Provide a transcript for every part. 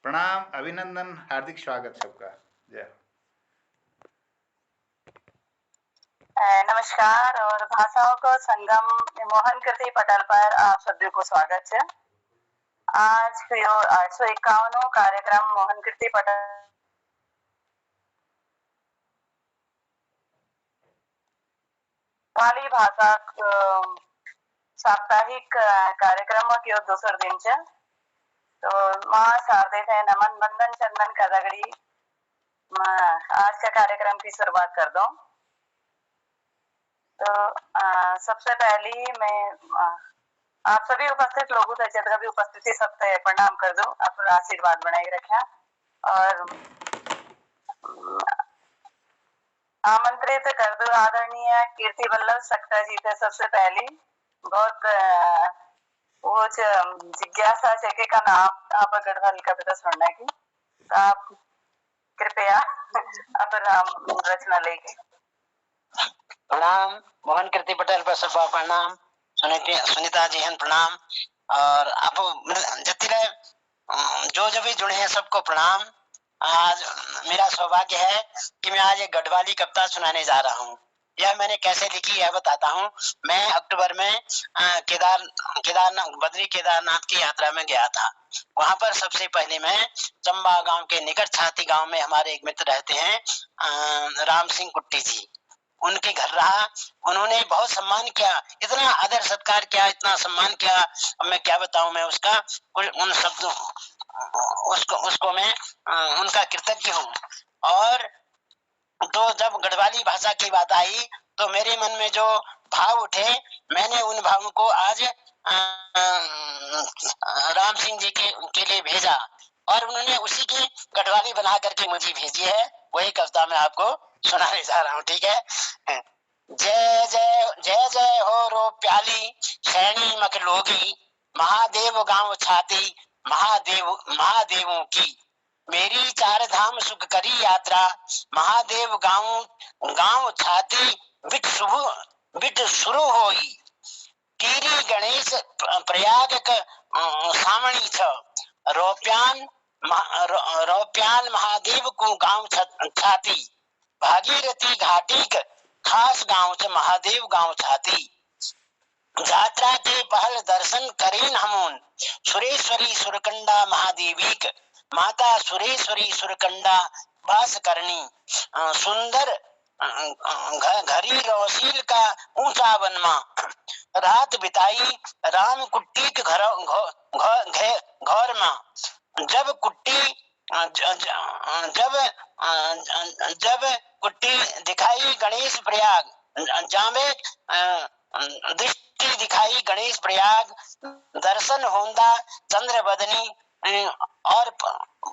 प्रणाम, अभिनंदन, हार्दिक स्वागत सबका। जय हो। नमस्कार और भाषाओं को संगम मोहन कृति पटल पर आप सभी को स्वागत है। आज 851 कार्यक्रम मोहन कृति पटल नेपाली भाषा साप्ताहिक कार्यक्रम के दोसर दिन है। तो माँ शारदे थे नमन बंदन चंदन कदगड़ी आज का कार्यक्रम की शुरुआत कर दो। तो सबसे पहली मैं आप सभी उपस्थित लोगों से जितना भी उपस्थिति सबसे प्रणाम कर दूं, अपना आशीर्वाद बनाए रखें और आमंत्रित कर दो आदरणीय कीर्ति वल्लभ सक्ता जी थे। सबसे पहली बहुत वो जिज्ञासा है कि का नाम आप गढ़वाल कविता सुनने की, तो आप कृपया अपना रचना लेके। प्रणाम मोहन कृति पटेल पर सबका प्रणाम, सुनीता जी हैं प्रणाम, और आप जतिरे जो भी जुड़े हैं सबको प्रणाम। आज मेरा सौभाग्य है कि मैं आज एक गढ़वाली कविता सुनाने जा रहा हूँ। यह मैंने कैसे लिखी यह बताता हूँ। मैं अक्टूबर में बद्री केदारनाथ की यात्रा में गया था। वहां पर सबसे पहले मैं चंबा गांव के निकट छाती गांव में हमारे एक मित्र रहते हैं, राम सिंह कुट्टी जी, उनके घर रहा। उन्होंने बहुत सम्मान किया, इतना आदर सत्कार किया, इतना सम्मान किया, अब मैं क्या बताऊं। मैं उसका उन शब्दों उसको मैं उनका कृतज्ञ हूँ। और तो जब गढ़वाली भाषा की बात आई तो मेरे मन में जो भाव उठे, मैंने उन भावों को आज राम सिंह जी के लिए भेजा और उन्होंने उसी की गढ़वाली बना करके मुझे भेजी है। वही कविता मैं आपको सुनाने जा रहा हूँ, ठीक है। जय जय जय जय हो रो प्याली सैनी मखलोगी, महादेव गांव छाती महादेवों की, मेरी चार धाम सुख करी यात्रा, महादेव गांव छाती बिट शुरू होई, कीरी गणेश प्रयाग सामणी छ, रोप्यान महादेव को गांव छाती, भागीरथी घाटी खास गांव छ महादेव गांव छाती, यात्रा के पहल दर्शन करें हमोन, सुरेश्वरी सुरकंडा महादेवी माता सुरेश्वरी सुरकंडा वास करनी, सुंदर घरी रोशील का ऊंचा वनमा, रात बिताई राम कुट्टी के घर में, जब कुट्टी दिखाई गणेश प्रयाग, जामे दृष्टि दिखाई गणेश प्रयाग, दर्शन होंदा चंद्र बदनी और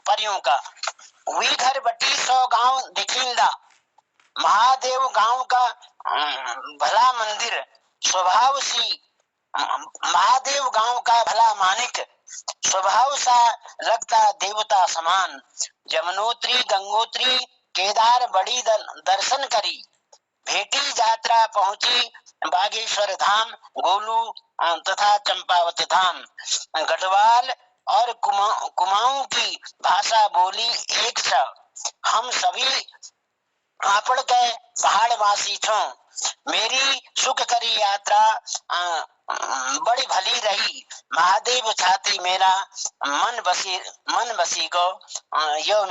परियों का, हुई घर बटी 100 गांव दिखिंदा, महादेव गांव का भला मंदिर स्वभाव सी, महादेव गांव का भला मानिक स्वभाव सा लगता देवता समान, यमुनोत्री गंगोत्री केदार बड़ी दर्शन करी, भेटी यात्रा पहुंची बागेश्वर धाम गोलू तथा चंपावत धाम, गढ़वाल और कुमाऊं की भाषा बोली एक सा, हम सभी आपड़ के पहाड़वासी छो, मेरी सुख करी यात्रा बड़ी भली रही, महादेव छाती मेरा मन बसी को। यह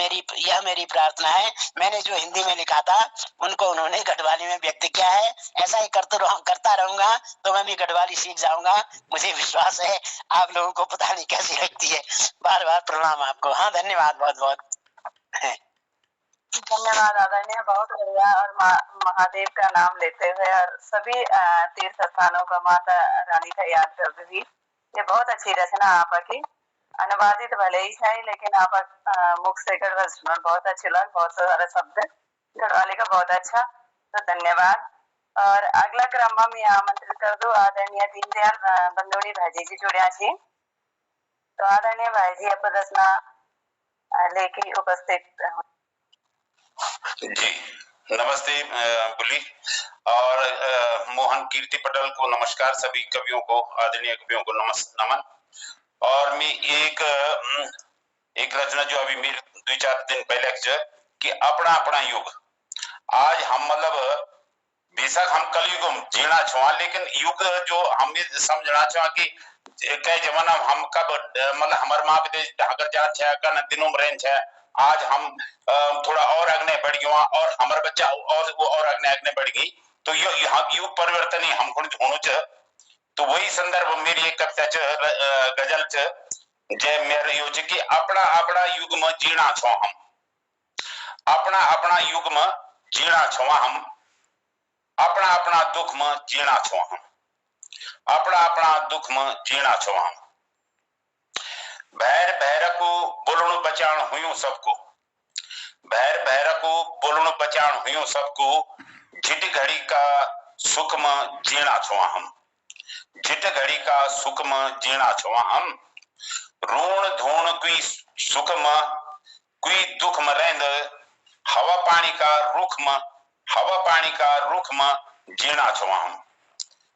मेरी प्रार्थना है। मैंने जो हिंदी में लिखा था उनको उन्होंने गढ़वाली में व्यक्त किया है। ऐसा ही करता रहूंगा तो मैं भी गढ़वाली सीख जाऊंगा, मुझे विश्वास है। आप लोगों को पता नहीं कैसी लगती है। बार बार प्रणाम आपको। हाँ, धन्यवाद बहुत बहुत। धन्यवाद आदरणीय, बहुत बढ़िया। और महादेव का नाम लेते हुए और सभी तीर्थ स्थानों का माता रानी का याद करते हुए, ये बहुत अच्छी रचना आपकी। अनुवादित भले ही है लेकिन आप मुख से गढ़वाल सुना बहुत अच्छे लग, बहुत सारे शब्द गढ़वाली का बहुत अच्छा, तो धन्यवाद। और अगला क्रम में आमंत्रित कर दो आदरणीय दीनदयाल बंदोड़ी भाई जी जुड़िया छी। तो आदरणीय भाई जी आप रचना लेके उपस्थित जी। नमस्ते बुली और मोहन कीर्ति पटेल को नमस्कार, सभी कवियों को, आदरणीय कवियों को नमन। और मैं एक रचना जो अभी मेरे 2-4 दिन पहले कि अपना अपना युग। आज हम मतलब बेशक हम कलयुग में जीना छुआ, लेकिन युग जो हम समझना छुआ कि कई जमाना हम कब मतलब हमारे माँ विदेश ढाकर जा छे का न दिनों में छे। आज हम थोड़ा और अग्ने बढ़ गया और हमारा बच्चा और वो और अग्ने बढ़ गई, तो ये युग परिवर्तन ही हम होनो च। तो वही संदर्भ मेरी एक कविता च गजल च जे मेरे यो कि अपना अपना युग में जीना छो हम, अपना अपना युग में जीना छो हम, अपना अपना दुख में जीना छो हम, अपना अपना दुख में जीना छो हम। भैर भैर को बोलणु बचाण हुयूं सबको, भैर भैर को बोलणु बचाण हुयूं सबको, झिट घड़ी का सुख में जीना छो हम, झिट घड़ी का सुख में जीना छो हम। ऋण धूण कोई सुख में कोई दुख में रहंद, हवा पानी का रुख में, हवा पानी का रुख में जीना छो हम,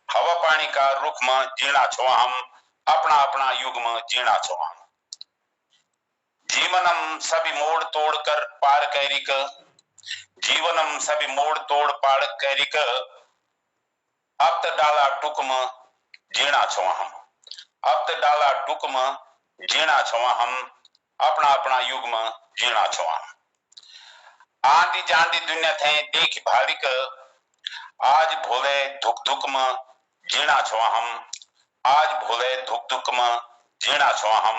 हवा पानी का रुख में जीना छो हम, अपना अपना युग में जीना छो हम। जीवनम सभी मोड़ तोड़ कर पार कैरिक, जीवनम सभी मोड़ तोड़ पार कैरिक, अब त डाला टुक में जीना छो हम, अब त डाला टुक में जीना छो हम, अपना अपना युग में जीना छो हम। आंधी जांदी दुनिया थे देख भाविक, आज भोले धुक धुक में जीना छो हम, आज भोले धुक धुक में जीना छो हम।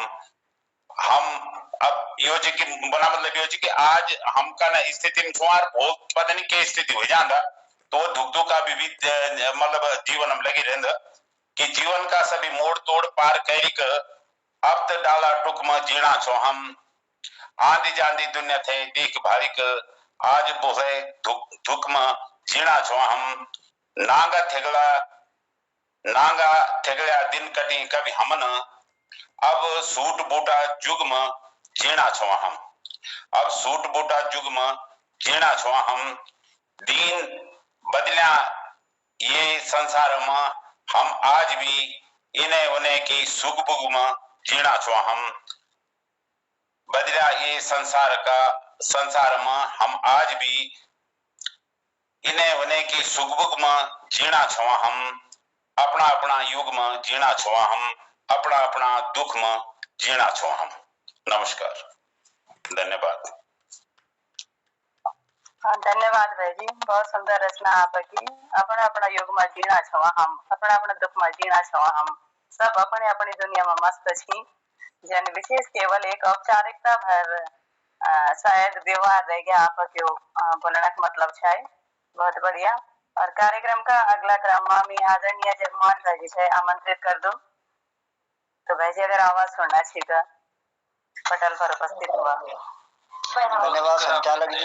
अब यो कि बना मतलब यो कि आज हम का ना स्थिति में छुआर बहुत पता नहीं क्या स्थिति हो जाता, तो धुक धुक का भी मतलब जीवन में लगी रहंद कि जीवन का सभी मोड़ तोड़ पार कैरिक, अब त डाला टुक में जीना छो हम। आंधी जांदी दुनिया थे देख भाविक, आज बोले धुक धुक में जीना छो हम। नांगा थेगड़ा दिन कटी कभी हमन, अब सूट बूटा जुग में जीना छो हम, अब सूट बूटा जुग में जीना छो हम। दीन बदलिया ये संसार में, हम आज भी इन्हें उन्हें की सुख बुग में जीना छो हम। बदला ये संसार में हम आज भी इन्हें उन्हें की सुख बुग में जीना छो हम, अपना अपना युग में जीना छो हम, अपना अपना दुख में जीना छो हम। नमस्कार, धन्यवाद। हाँ, धन्यवाद भाई जी, बहुत सुंदर रचना आपकी। अपना अपना युग में जीना छो हम, अपना अपना दुख में जीना छो हम, सब अपने अपनी दुनिया में मस्त छी। जन विशेष केवल एक औपचारिकता भर शायद व्यवहार रह गया आपके बोलने का मतलब है। बहुत बढ़िया। और कार्यक्रम का अगला क्रम में आदरणीय जगमोहन भाई जी से आमंत्रित कर दूं। तो भाई जी अगर आवाज सुनना चाहिए पटल पर उपस्थित हुआ। धन्यवाद संचालक जी,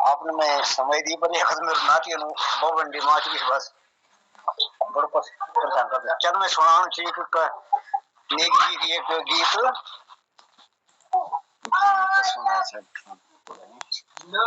आपने मैं समय दी पर एक मेरे नाती नु बवंडी माच की बस बड़ पर कर चल मैं सुनाऊं ठीक का नेगी जी की एक गीत सुना सकता लो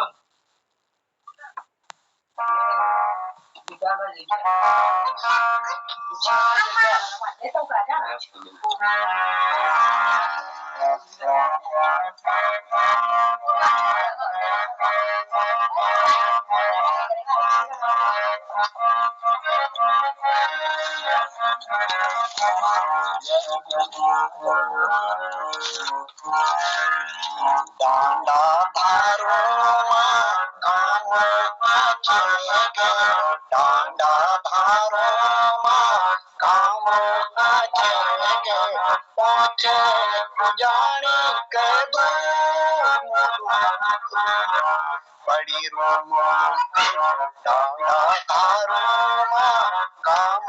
डांडा धारो काम आचेगे, डांडा धारो काम आचेगे, पहुंचे जाने के दो बड़ी रोमा, डांडा धारो काम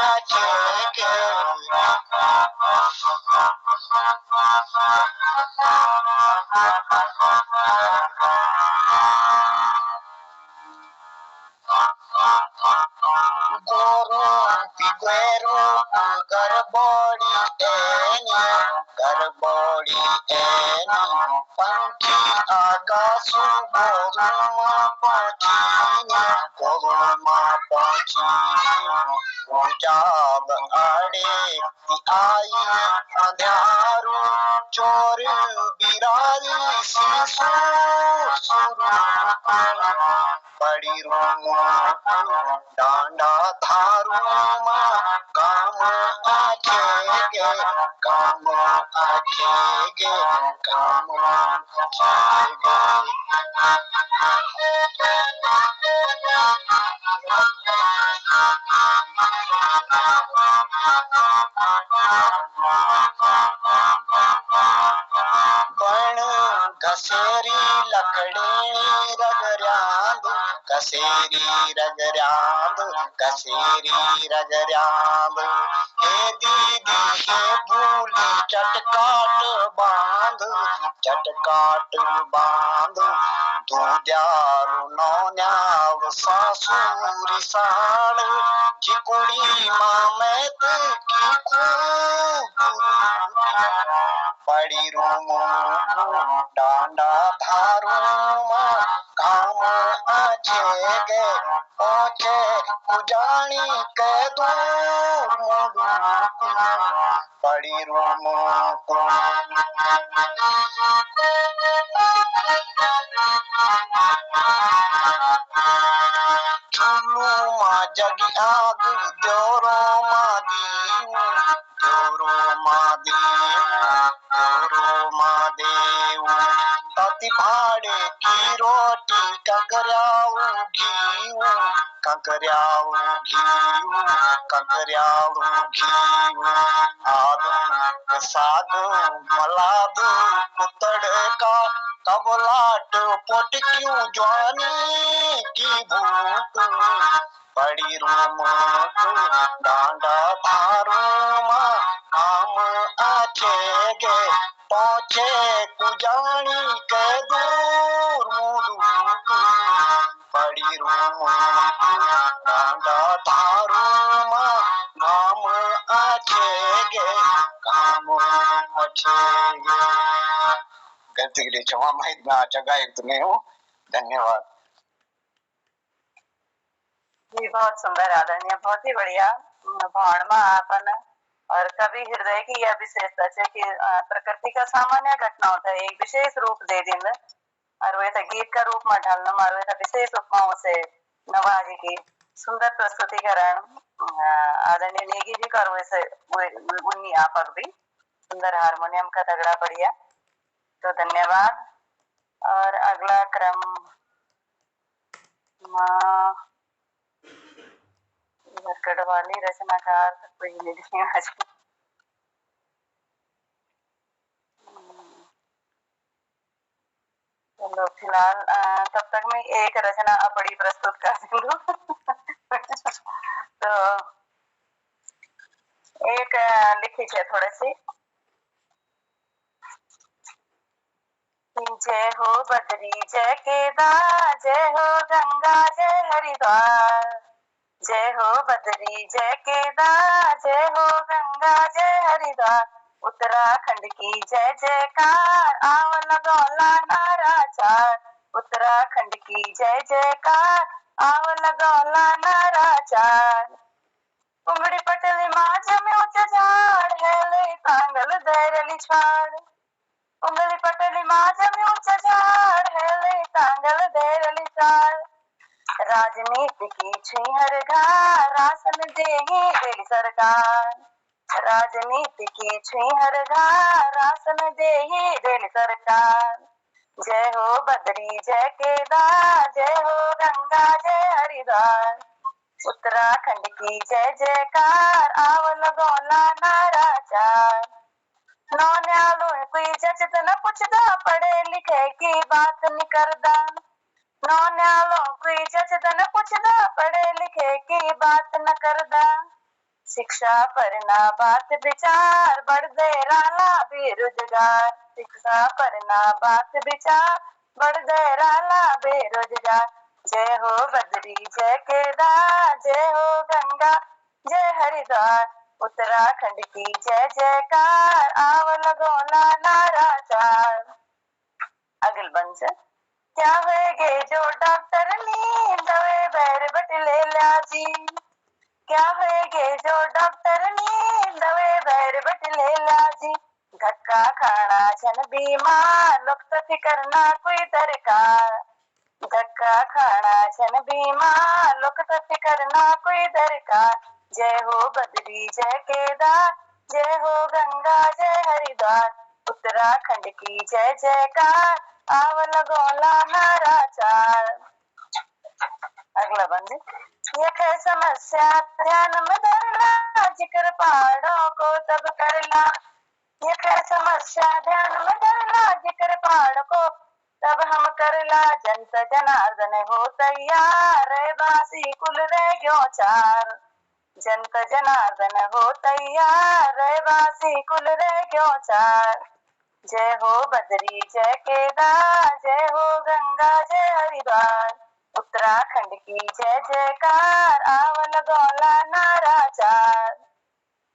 आचेगे। गरबड़ी एनी पंखी आकाश गोरुमा पंखी जाब आड़े आई अंधारू चोर बिरारी शीशो बड़ी रूम डांडा धारू काम आचेगे काम आचेगे काम बण घसेरी लकड़ी रगर्यांद कसेरी रगर्यांद कसेरी रगर्यांद हे दीदी हे भूली चटकाट बांध दूजारू नौन्याव सासूरी साड़ चिकुड़ी मामैत की खूब बड़ी रूम डांडा धारू काम आचेगे पहुंचे कुजानी के दूर बड़ी रूम चुल्लू माँ जगी आग द्योरो माँ देव पति भाड़े की रोटी कंकरियाऊ घीव आलू साग मलाद पुतड़ का कबलाट पोट क्यों जवानी की भूख बड़ी रूम डांडा धारू काम आचेगे पहुंचे कुजानी के दूर बड़ी रूम डांडा धारू काम आचेगे काम आचेगे गलती के लिए क्षमा मैं इतना जगह नहीं हूँ धन्यवाद जी बहुत सुंदर आदरणीय बहुत ही बढ़िया भाण में आपन और कवि हृदय की यह विशेषता है कि प्रकृति का सामान्य घटना होता है एक विशेष रूप दे दिन और वैसा गीत का रूप में ढालना और वैसा विशेष उपमाओं से नवाजी की सुंदर प्रस्तुतिकरण आदरणीय नेगी जी का और वैसे उन्नी आपक भी सुंदर हारमोनियम का तगड़ा बढ़िया तो धन्यवाद और अगला क्रम गढ़वाली रचनाकार कोई नहीं आज चलो फिलहाल तब तक मैं एक रचना अपनी प्रस्तुत कर दूं तो एक लिखी है थोड़ी सी जय हो बद्री जय केदार जय हो गंगा जय हरिद्वार जय हो बद्री जय केदार जय हो गंगा जय हरिद्वार उत्तराखंड की जय जयकार आओ लगौला नाराचार उत्तराखंड की जय जयकार आओ लगौला नाराचार उंगड़ी पटली माँ जमे ऊंचा झाड़ हेले तांगल दैरली छाड़ उंगली पटली माँ जमे ऊंचा झाड़ हेले तांगल दैरली छाड़ राजनीति की छुहर घार राशन देही दिल सरकार राजनीति की छुहर घार राशन देही दिल सरकार जय हो बद्री जय केदार जय हो गंगा जय हरिद्वार उत्तराखंड की जय जयकार आओ लगौला नाराचार नौ न्यालो कोई जचत न पुछदा पढ़े लिखे की बात नहीं करदा नौ न्यालों कोई जचद न पुछदा पढ़े लिखे की बात न करदा शिक्षा पर ना बात विचार बढ़ दे राला बेरोजगार शिक्षा पर ना बात विचार बढ़ दे राला बेरोजगार जय हो बद्री जय केदार जय हो गंगा जय हरिद्वार उत्तराखंड की जय जयकार आव लगौला नाराचार अगल बंश क्या होएगे जो डॉक्टर नी दवे बैर बट ले ला जी क्या होएगे जो डॉक्टर ने दवे बैर बट ले लाजी धक्का खाना जन बीमार लोग तो फिकरना कोई दरकार धक्का खाना जन बीमार लोग तो फिकरना कोई दरकार जय हो बद्री जय केदार जय हो गंगा जय हरिद्वार उत्तराखंड की जय जयकार आवल गोला नाराचार। अगला बंद यह है समस्या ध्यान में धरना जिक्र पहाड़ों को तब करना यह है समस्या ध्यान में धरना जिक्र पहाड़ों को तब हम करला जनता जनार्दन हो तैयार रे बासी कुल रे ग्यो चार जनता जनार्दन हो तैयार रे बासी कुल रे ग्यो चार जय हो बद्री जय केदार जय हो गंगा जय हरिद्वार उत्तराखंड की जय जयकार आवल गोला नाराचार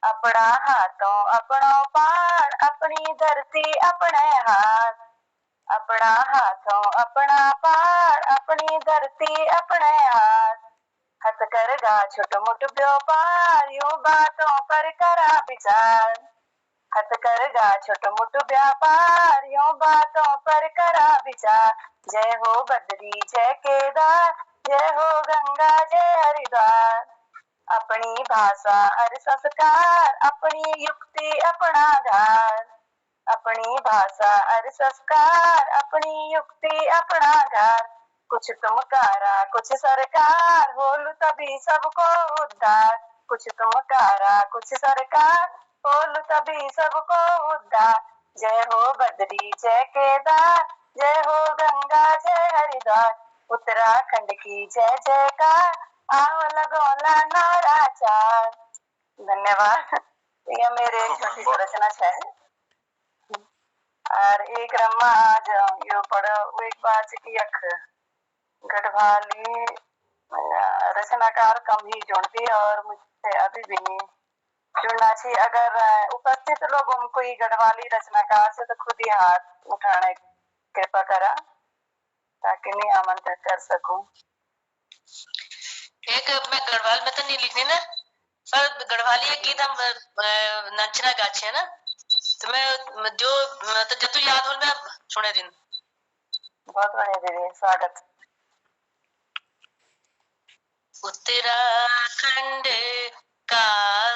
अपना हाथों अपनों पार अपनी धरती अपने हाथ अपना हाथों अपना पार अपनी धरती अपने हाथ हथ करगा छोट मोट व्यापार यूं बातों पर करा विचार हथ करगा छोट मोट व्यापार यूं बातों पर करा विचार जय हो बद्री जय केदार जय हो गंगा जय हरिद्वार अपनी भाषा और संस्कार अपनी युक्ति अपना घार अपनी भाषा और संस्कार अपनी युक्ति अपना घार कुछ तुम कारा कुछ सरकार होलू तभी सबको उद्धार कुछ तुम कारा कुछ सरकार होलू तभी सबको उद्धार जय हो बद्री जय केदार जय हो गंगा जय हरिद्वार उत्तराखंड की जय जयकार आवल गोला नाराचार। धन्यवाद। यह मेरे छोटी सी रचना है और एक रमा आज यो पढ़ो एक बात की अख गढ़वाली रचनाकार कम ही जुड़ती और मुझसे अभी भी नहीं जुड़ना चाहिए। अगर उपस्थित लोगों में कोई गढ़वाली रचनाकार से तो खुद ही हाथ उठाने कृपा करा ताकि मैं आमंत्रित कर सकूं। एक मैं गढ़वाल में तो नहीं लिखनी ना पर गढ़वाली एक गीत हम नंचना गाचे है ना तो मैं जो तो जब याद हो मैं सुने दिन। बहुत बढ़िया दीदी स्वागत। उत्तराखंड का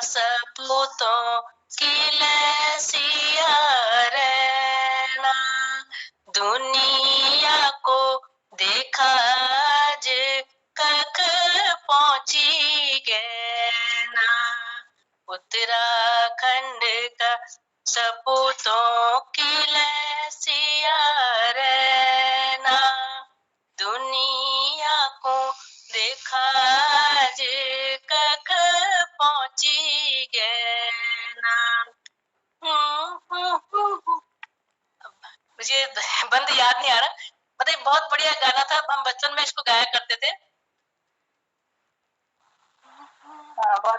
सपूतों की लसिया रहना दुनिया को देखा जे कख पहुंची गए ना उत्तराखंड का सपूतों की लसिया रहना दुनिया को देखा जे कख पहुंची गए ना। मुझे बंद याद नहीं आ रहा मतलब बहुत बढ़िया गाना था हम बचपन में इसको गाया करते थे।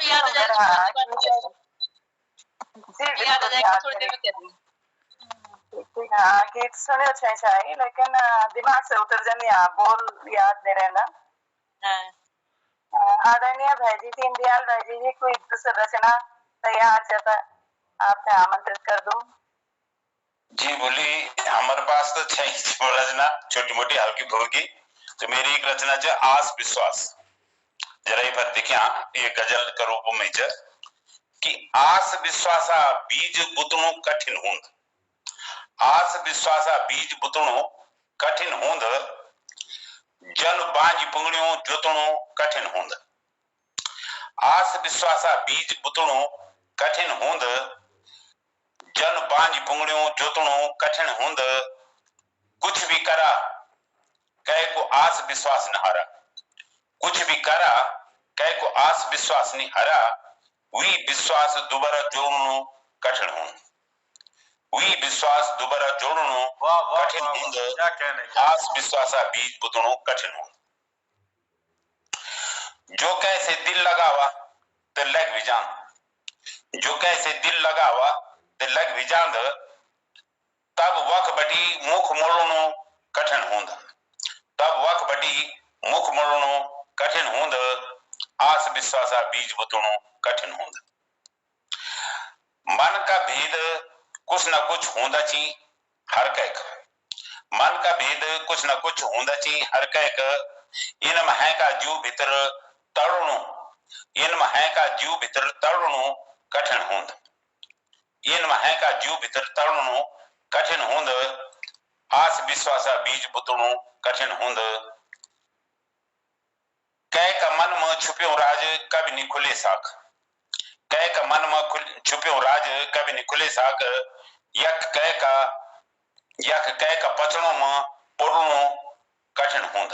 याद आ जाएगा थोड़ी देर में कह दूंगी। हाँ गीत सुने अच्छे चाहिए लेकिन दिमाग से उतर जाने बोल याद नहीं रहना। आदरणीय भाईजी दीनदयाल भाईजी जी कोई दूसरी रचना तैयार चाहता आपने आमंत्रित कर दूं। जी बोली हमारे पास तो छह रचना छोटी मोटी हल्की फुल्की तो मेरी एक रचना है आस विश्वास जरा पर देखिया ये गजल के रूप में कि आस विश्वासा बीज बुतणो कठिन हूंद आस विश्वासा बीज बुतणो कठिन हूंद जन बांझ पुंगड़ियों जोतणो कठिन हूंद आस विश्वासा बीज बुतणो कठिन हूंद जन बांझ पुंगड़ियों जोतणो कठिन हूंद कुछ भी करा कह को आस विश्वास न हारा कुछ भी करा कह को आस विश्वास नहीं हरा वी विश्वास दोबारा जोड़नो कठिन हूंद वी विश्वास दोबारा जोड़नो कठिन हूंद आस विश्वासा बीज बुतणो कठिन हूंद जो कैसे दिल लगावा तो लग विजान जो कैसे दिल लगावा तो लग विजांद तब वक बटी मुख मोड़नो कठिन हूंद तब वक बटी मुख मोड़नो कठिन हूंद आस विश्वासा बीज बुतणो कठिन होंद। मन का भेद कुछ न कुछ होंदा ची हर कैक, मन का भेद कुछ न कुछ होंदा ची हर कैक। इन मह का जीव भीतर तड़णु, इन मह का जीव भीतर तड़णु कठिन होंद, इन मह का जीव भीतर तड़णु कठिन होंद। आस विश्वासा बीज बुतणो कठिन होंद। कै का मन में छुप्यो राज कभी नहीं खुले साख, कै का मन में छुप्यो राज कभी नहीं खुले साख। यक कै का पचड़ों में पुरणो कठिन होंद,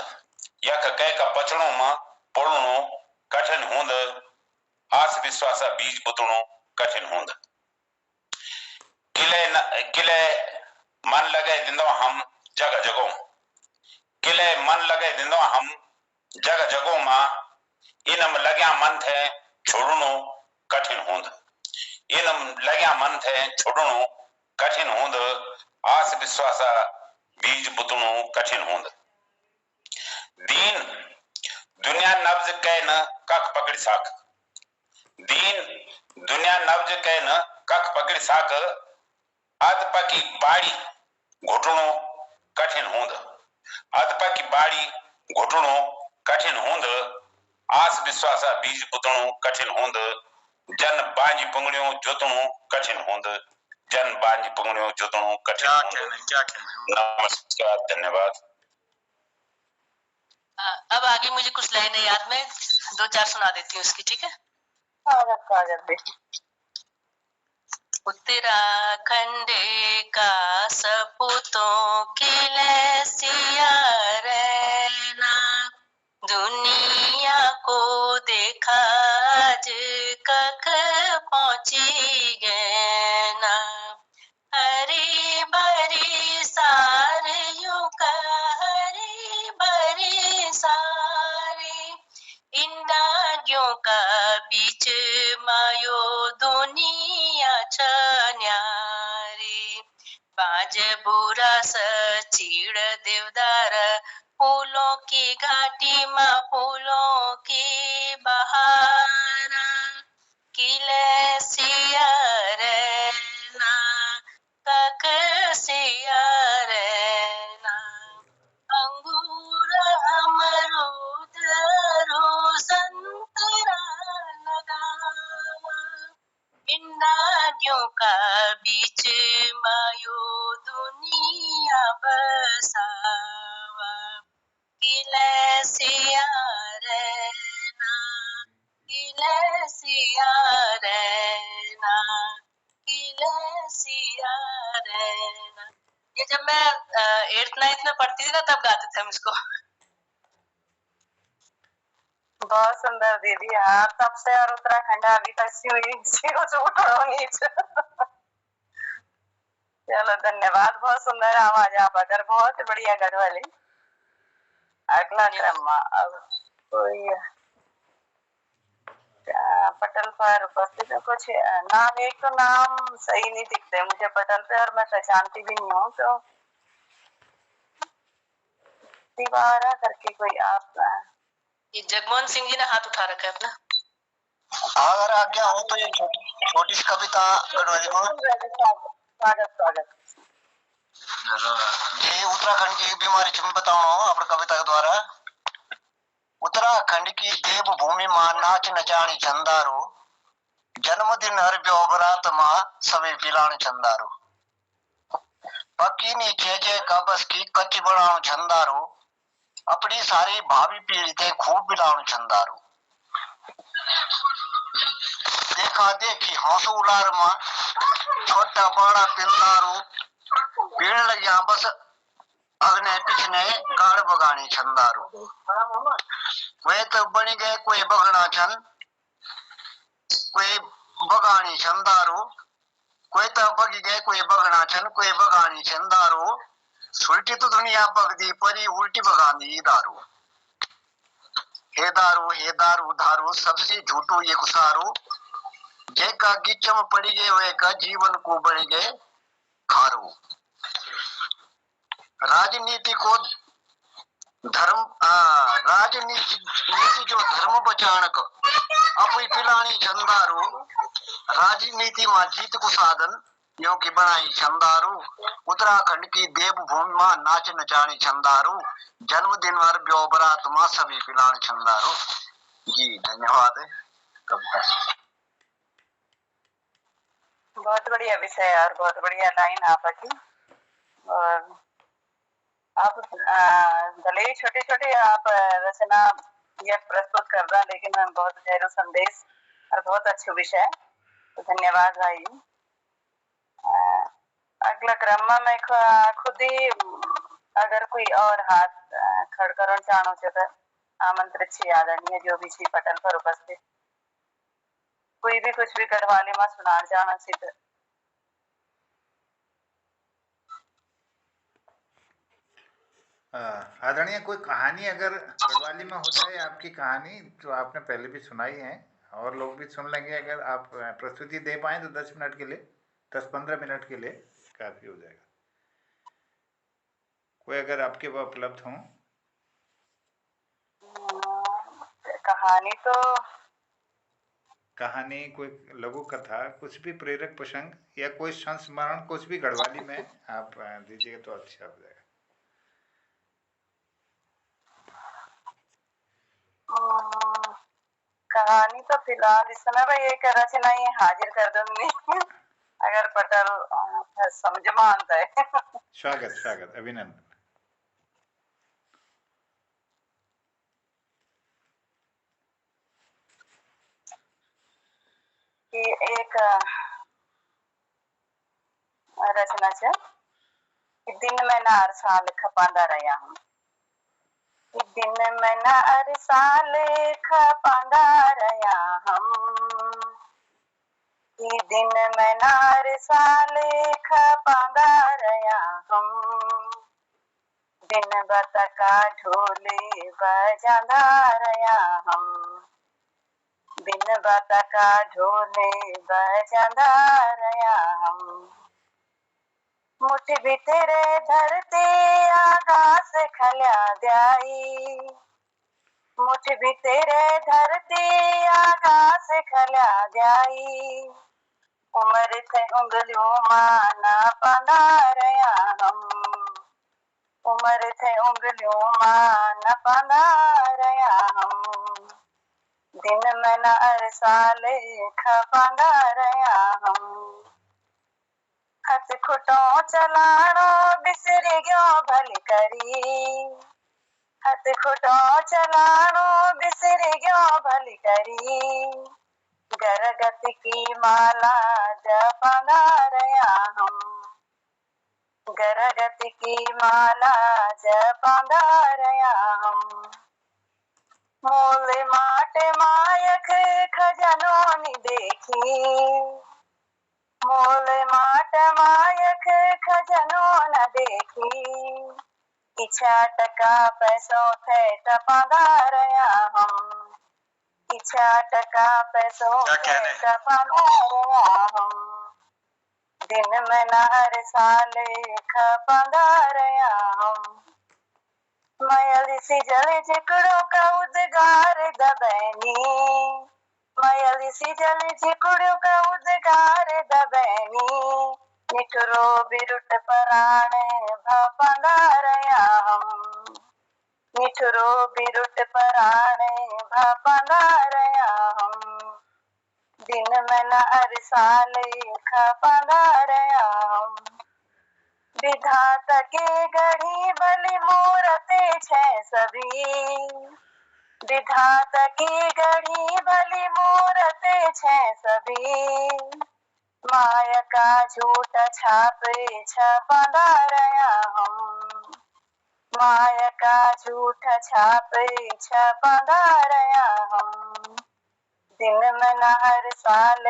यक कै का पचड़ों में पुरणो कठिन होंद। आस विश्वासा बीज बुतणो कठिन होंद। किले मन लगे दिंदो हम जगह जगो, किले मन लगे दिंदो हम जगह जगो मां। इनम लग्या मन थे छोड़नो कठिन होंद, इनम लग्या मन थे छोड़नो कठिन होंद। आस विश्वासा बीज बुतणो कठिन होंद। दीन दुनिया नब्ज कै न कख पकड़ साख, दीन दुनिया नब्ज कै न कख पकड़ साख। अदपा की बाड़ी घुटणो कठिन होंद, अदपा की बाड़ी घुटणो कठिन होंद। आस विश्वासा बीज बुतणो कठिन होंद। जन बांझ पुंगड़ियों जोतणो कठिन होंद, जन बांझ पुंगड़ियों जोतणो कठिन होंद। नमस्कार, धन्यवाद। अब आगे मुझे कुछ लाइनें याद में 2-4 सुना देती हूँ उसकी, ठीक है? उत्तराखंड का सपूतों के लसिया रहना, दुनिया को देखा आज कख पहुंची गए ना। हरी भरी सारियों का हरी भरी सारी, इन डालियों का बीच मायो दुनिया छन्यारी। बाज बुरा सचीड़ देवदार, फूलों की घाटी माँ फूलों की बहारा। किले सिया रहना कख सिया रहना, अंगूर अमरूद रो संतरा लगावा। इन डालियों का बीच मायो दुनिया बसावा। किले सिया रहना, किले सिया रहना, किले सिया रहना। ये जब मैं 8th-9th में पढ़ती थी ना तब गाते थे हम इसको। बहुत सुंदर दीदी यार, तब से और उत्तराखंड अभी तक चलो धन्यवाद, बहुत सुंदर आवाज आप अगर बहुत बढ़िया गढ़वाली। अगला क्रम अब कोई पटल पर उपस्थित है कुछ नाम, एक तो नाम सही नहीं दिखते मुझे पटल पे और मैं पहचानती भी नहीं हूँ, तो दीवारा करके कोई आप। ये जगमोहन सिंह जी ने हाथ उठा रखा है अपना। अगर आज्ञा हो तो ये छोटी सी कविता गढ़वाली में। स्वागत स्वागत। ये उत्तराखंड की बीमारी मैं बताऊं अपनी कविता के द्वारा। उत्तराखंड की देवभूमि मां नाच नचानी चंदारो, जन्मदिन हर ब्योबरात मां सभी पिलान चंदारो। पक्की नीचे जे कबस की कच्ची बनाऊं चंदारो, अपनी सारी भावी पीढ़ी थे खूब पिलाऊं चंदारो। देखा देखी हंस उलार मां छोटा बड़ा पिंदारो, पीड़ लगिया बस अगने पिछने गाड़ बगानी छंदारो। वे तो बनी गए कोई बगना छन, कोई बगानी छंदारो, कोई तो बगी गए कोई बगना छन, कोई बगानी छंदारो। सुलटी तो दुनिया बगदी परी उल्टी बगानी दारू। हे दारू दारू सबसे झूठो ये कुसारो, जे का गिचम पड़ी गए वे का जीवन को बढ़ गए खारो। राजनीति को धर्म राजनीति जो धर्म बचाने का अपनी पिलानी चंदारो, राजनीति में जीत को साधन यो की बनाई चंदारो, उत्तराखंड की देवभूमि मां नाच नचानी चंदारो, जन्मदिन और ब्याह बरात मां सभी पिलानी चंदारो। जी धन्यवाद। कविता बहुत बढ़िया विषय और बहुत बढ़िया लाइन आपकी। और आप भले ही छोटे छोटे आप रचना ये प्रस्तुत कर रहा, लेकिन बहुत गहरा संदेश और बहुत अच्छा विषय। तो धन्यवाद भाई। अगला क्रम में मैं खुद ही अगर कोई और हाथ खड़ करण चाहूँ तो आमंत्रित छी आदरणीय जो भी छी पटल पर उपस्थित कोई भी कुछ भी गढ़वाली में सुनाना चाहना छी तो आदरणीय कोई कहानी अगर गढ़वाली में हो जाए आपकी कहानी, जो आपने पहले भी सुनाई है और लोग भी सुन लेंगे, अगर आप प्रस्तुति दे पाए तो 10 मिनट के लिए, 10-15 मिनट के लिए काफी हो जाएगा। कोई अगर आपके वो उपलब्ध हो कहानी, कोई लघु कथा, कुछ भी प्रेरक प्रसंग या कोई संस्मरण, कुछ भी गढ़वाली में आप दीजिएगा तो अच्छा हो जाएगा। कहानी तो फिलहाल इस समय भाई एक रचना ही हाजिर कर दूंगी अगर पटल समझ में आता है। स्वागत स्वागत, अभिनंदन। कि एक रचना है कि दिन में ना हर साल खपांदा रहा हूँ, कि दिन में ना हर साल खपांदा रहा हम, कि दिन में ना हर साल खपांदा रहा हम, दिन बतका ढोले बजांदा रहा हम, दिन बतका ढोले बजांदा रहा हम, मुठ भीतरे धरती आकाश खल्या द्याई, मुठ भीतरे धरती आकाश खल्या द्याई, उमर थे उंगलियों माना पांदा रहा हम, उमर थे उंगलियों माना पांदा रहा हम, दिन में न हर साल खपांदा रहा हम, हथ खुटो चलानो बिसरी गयो भली करी, हथ खुटो चलानो बिसरी गयो भली करी, गरगत की माला जपांदा रहा हम, गरगत की माला जपांदा रहा हम, मोल माट मायक खजनों देखी, मोल माट मायक खजनों न देखी, इच्छा टका पैसों थे टपांदा रहा हम, इच्छा टका पैसों थे टपांदा रहा हम, दिन में न हर साल खपांदा रहा हम, मयल सी जल जिकड़ों का उद्गार दबैनी, मयल सी जल जिकड़ों का उद्गार दबैनी, निठुरो बिरुट पराण भापांदा रहा हम, निठुरो बिरुट पराण भापांदा रहा हम, दिन में न हर साल खपांदा रहा हम, विधाता के गढ़ी बलि मूरते छे सभी, विधाता की गढ़ी भली मूरते छे सभी, माया का झूठा छाप छपांदा रहा हम, माया का झूठा छाप छपांदा रहा हम, दिन में न हर साल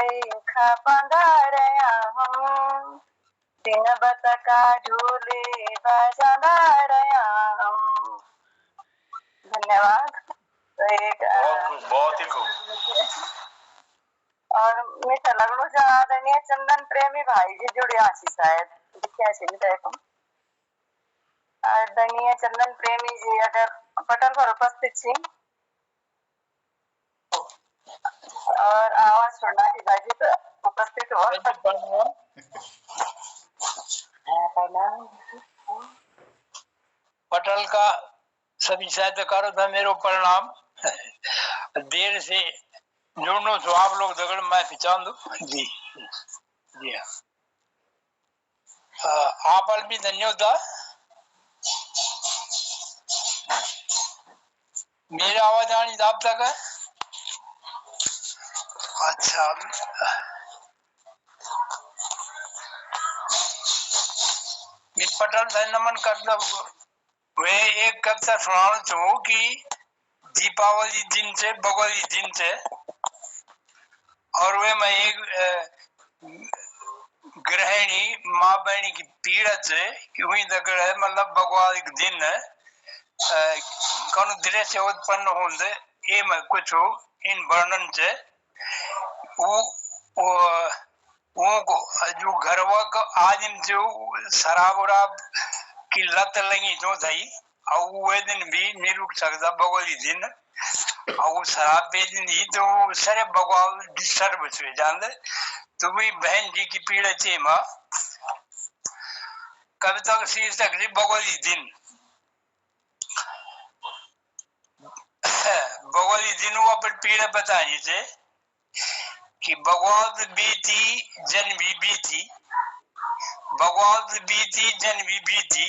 खपांदा रहा हम, दिन बतका ढोले बजांदा रहा हम। धन्यवाद। तो एक बहुत ही खूब। और मीठा लगलो जा आदरणीय चंदन प्रेमी भाई जी जुड़िया छी, शायद दिखिया छी मिटा को आदरणीय चंदन प्रेमी जी अगर पटल पर उपस्थित छी। और आवाज सुनना कि भाई तो उपस्थित हो। पटल का सभी साहित्यकारों था मेरो प्रणाम। देर से जुड़नो तो आप लोग दगड़ मैं पहचान दो जी जी हाँ। आप भी धन्यवाद। मेरा आवाज आनी आप तक है? अच्छा, पटल था नमन करता वे एक कविता सुनाना चाहूँ कि दीपावली दिन से भगवती दिन से, और वे मैं एक गृहिणी माँ बहनी की पीड़त से क्यों दगड़ है मतलब भगवान के दिन कौन दृश्य उत्पन्न होंगे ये मैं कुछ इन वर्णन से वो जो घरवा का आज जो शराब उराब की लत लगी जो थी और वो दिन भी नहीं रुक सकता भगवती दिन और वो शराब पे दिन ही तो सारे भगवान डिस्टर्ब हुए जान तो वही बहन जी की पीड़ा चे माँ कविता का शीर्षक भगवती दिन। भगवती दिन पर पीड़ा बतानी से कि भगवत बीती जन्मी बीती, भगवत बीती जन्मी बीती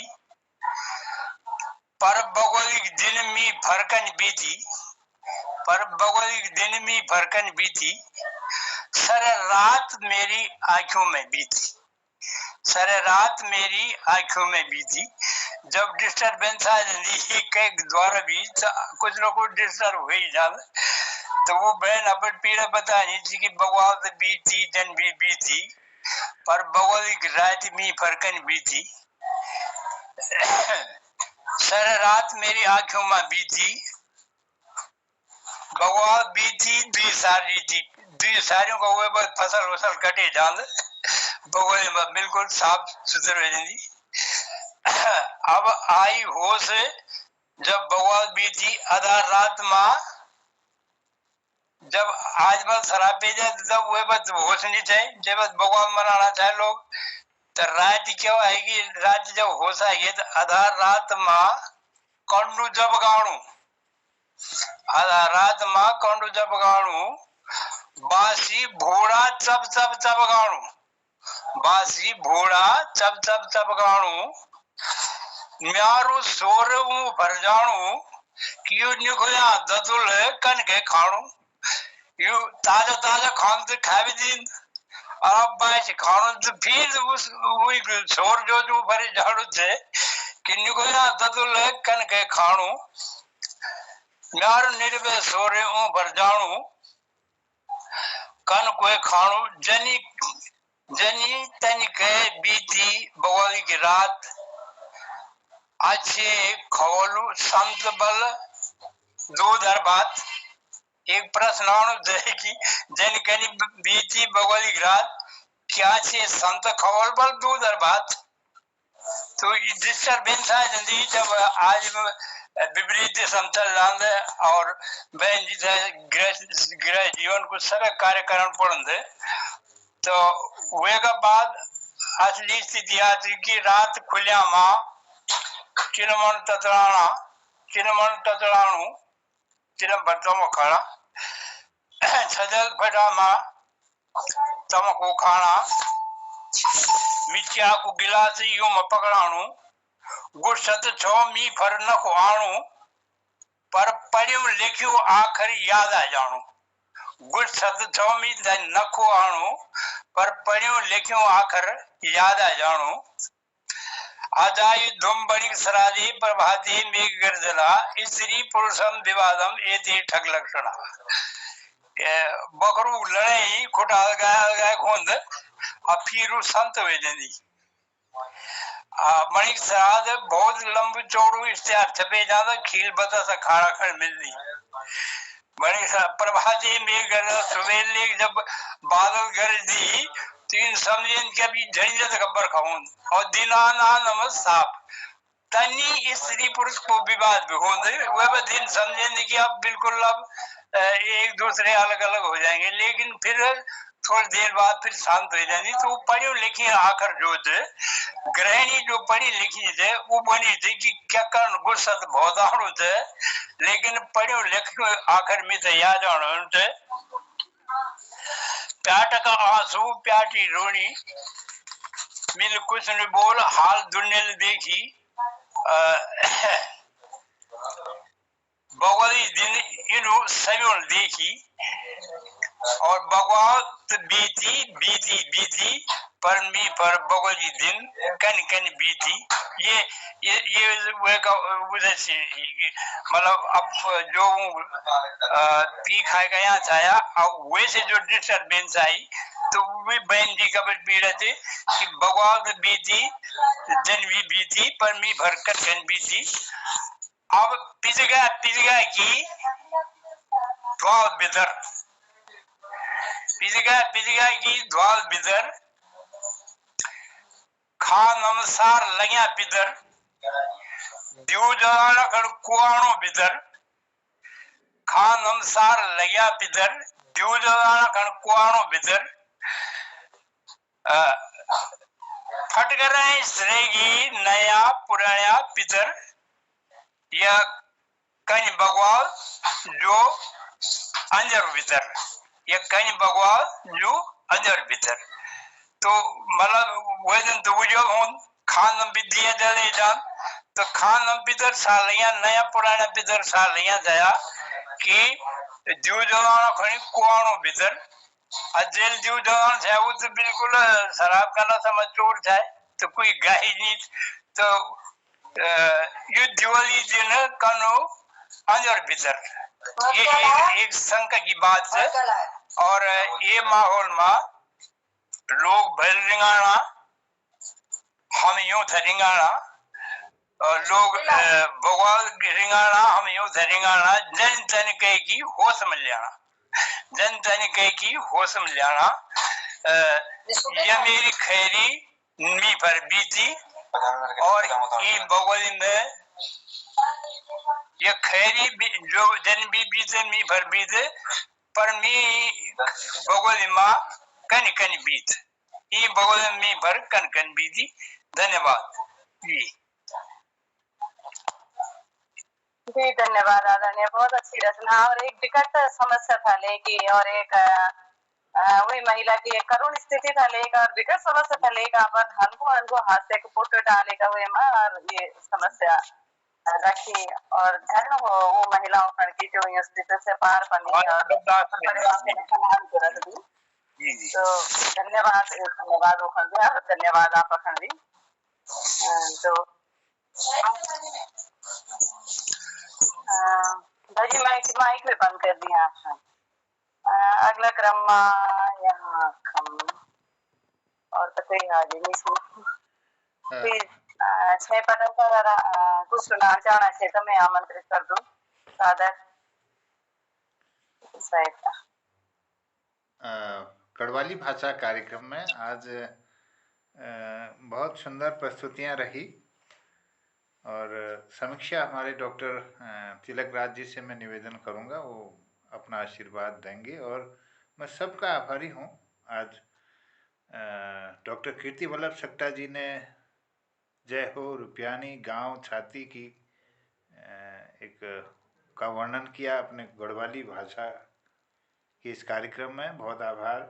पर भगवत दिन में फरकन बीती, पर भगवत दिन में फरकन बीती सारे रात मेरी आंखों में बीती, सारे रात मेरी आंखों में बीती। जब डिस्टर्बेंस आ जाती के द्वारा भी कुछ ना कुछ डिस्टर्ब हो ही जाता तो वो बहन अपन पीड़ा बतानी थी कि भगवान बीती जन भी बीती पर भगवान की रात में फरकन बीती सारे रात मेरी आंखों में बीती भगवान बीती दुई सारियों का वो बस फसल वसल कटे जान भगवान में बिल्कुल साफ सुथरे हो अब आई होश जब भगवान बीती आधा रात माँ जब आज बस शराब पी जाए तब वह बस होश नहीं चाहिए जब बस भगवान मनाना चाहे लोग तो रात क्या आएगी रात जब होश आएगी तो आधा रात माँ कंडू जब गाणू आधा रात माँ कंडू जब गाणू बासी भोड़ा चप चप चप गाणू बासी भोड़ा चप चप चप गाणू म्यारू सोर भर जाणू क्यों निखोया दतुल कन के खाणू यू ताजा ताजा खान तो खा भी दिन अब बाइस खानों तो फिर उस वही सोर जो भरे झाड़ू थे कि निखोया दतुल कन के खाणू म्यारू निर्भय सोरे भर जाणू कन कोई खाणू जनी जनी तन के बीती बवाली की रात अच्छे खवलू संत बल दूध हर बात एक प्रश्न की जन कनी बीती बवाली की रात क्या छे संत खवल बल दूध हर बात तो डिस्टर्बेंस आ जाती जब आज विपरीत समतल लांद और बहन जी गृह जीवन को सब कार्यक्रम पढ़े तो वे का बाद असली स्थिति आती कि रात खुलिया माँ चिनमन ततड़ाणू चिनम बर्तों खाना सजल फटा माँ तमको खाना मिर्चा को गिलास यूं में पकड़ाणू गुस्सत छो मी फर न को आणू पर पढ़ियो लिखियो आखिर याद आ जाणू गुस्सत छो मी न को आणू पर पढ़ियो लिखियो आखिर याद आ जाणू आजाई धुम बणी सराजी प्रभाती मेघ गर्जना स्त्री पुरुषम विवादम एति ठग लक्षणा बकरू लड़े खुटा गाय खोंद फिर संत वे जंदी मणिक सराज बहुत लंबू चौड़ू इश्तेहार छपे जाता खील बता सा खाना खड़ मिलती मणिक प्रभाती मेघ गर्जना सुबेले जब बादल गरजदी तीन समझें के अभी झंझट खबर खाऊं और दिनाना नमस साफ तनी स्त्री पुरुष को विवाद भी होंगे वह दिन समझें कि अब बिल्कुल अब एक दूसरे अलग अलग हो जाएंगे, लेकिन फिर थोड़ी देर बाद फिर शांत हो जाएंगी। तो पढ़ी लिखी आखिर जो थे गृहिणी जो पढ़ी लिखी थे वो बनी थी कि क्या कर गुस्सा तो बहुत आड़ो थे, लेकिन पढ़ो लिखो आखिर में तो याद आड़ो थे। प्याट का आंसू प्याटी रोनी मिल कुछ न बोल हाल दुनिया देखी भगवती दिन इनु सभी देखी और भगवत बीती बीती बीती पर मी पर भगवती दिन कन कन बीती। ये मतलब अब जो पी खाए गया चाया अब वैसे जो डिस्टर्बेंस आई तो भी बहन जी का पीड़ा थी कि भगवत बीती जन भी बीती पर मी भर कर कन बीती। अब पिजगा की ध्वाल बिदर पिजगा की ध्वाल बिदर खान अनुसार लग्या बिदर दिव जवाना खड़ कुआणो बिदर खान अनुसार लग्या बिदर दिव जवाना खड़ कुआणो बिदर फटकराए सरेगी नया पुराया पितर या कहीं बगवाल जो अंजर भीतर या कहीं बगवाल जो अंजर भीतर। तो मतलब वजन तो जो हूँ खान विद्या जले जान तो खान भीतर सालियां नया पुराना भीतर सालियां दया कि जो जवाना खड़ी कुआणो भीतर अजेल जो जवान है वो तो बिल्कुल शराब का ना समझ चोर है तो कोई गाय नहीं। तो ये दिवाली दिन कनो अंजर भीतर ये एक शंका की बात है। और ये माहौल में लोग भर रिंगाना हम यूं थे रिंगाना और लोग भगवान रिंगाना हम यूं थे रिंगाना जन तन के की होश मिल जाना जन तन के की होश मिल जाना। ये मेरी खैरी मी पर बीती और ये बगल में ये खैरी जो जन भी बीते मी भर बीते पर मी बगल माँ कन कन बीत ये बगल मी भर कन कन बीती। धन्यवाद जी। जी धन्यवाद आदरणीय, बहुत अच्छी रचना और एक विकट समस्या था लेकी और एक वही महिला की एक करुण स्थिति था लेकर और विकट समस्या था लेकर पर हमको हास्य के फोटो डालेगा हुए माँ और ये समस्या रखी और धन्य हो वो महिलाओं पर की जो इस स्थिति से पार बनी और परिवार के सम्मान जरूरत दी। तो धन्यवाद वो कर दिया और धन्यवाद आप अखंड दी। तो भाजी माइक भी बंद कर दिया आपने। अगला क्रम यहाँ और तो कोई हाजिर नहीं फिर छह पटल का कुछ सुना चाहना चाहिए तो मैं आमंत्रित कर दूं सादर गढ़वाली भाषा कार्यक्रम में आज बहुत सुंदर प्रस्तुतियां रही और समीक्षा हमारे डॉक्टर तिलक राज जी से मैं निवेदन करूंगा, वो अपना आशीर्वाद देंगे और मैं सबका आभारी हूं। आज डॉक्टर कीर्ति वल्लभ सक्टा जी ने जय हो रुपयानी गांव छाती की एक का वर्णन किया अपने गढ़वाली भाषा के इस कार्यक्रम में, बहुत आभार।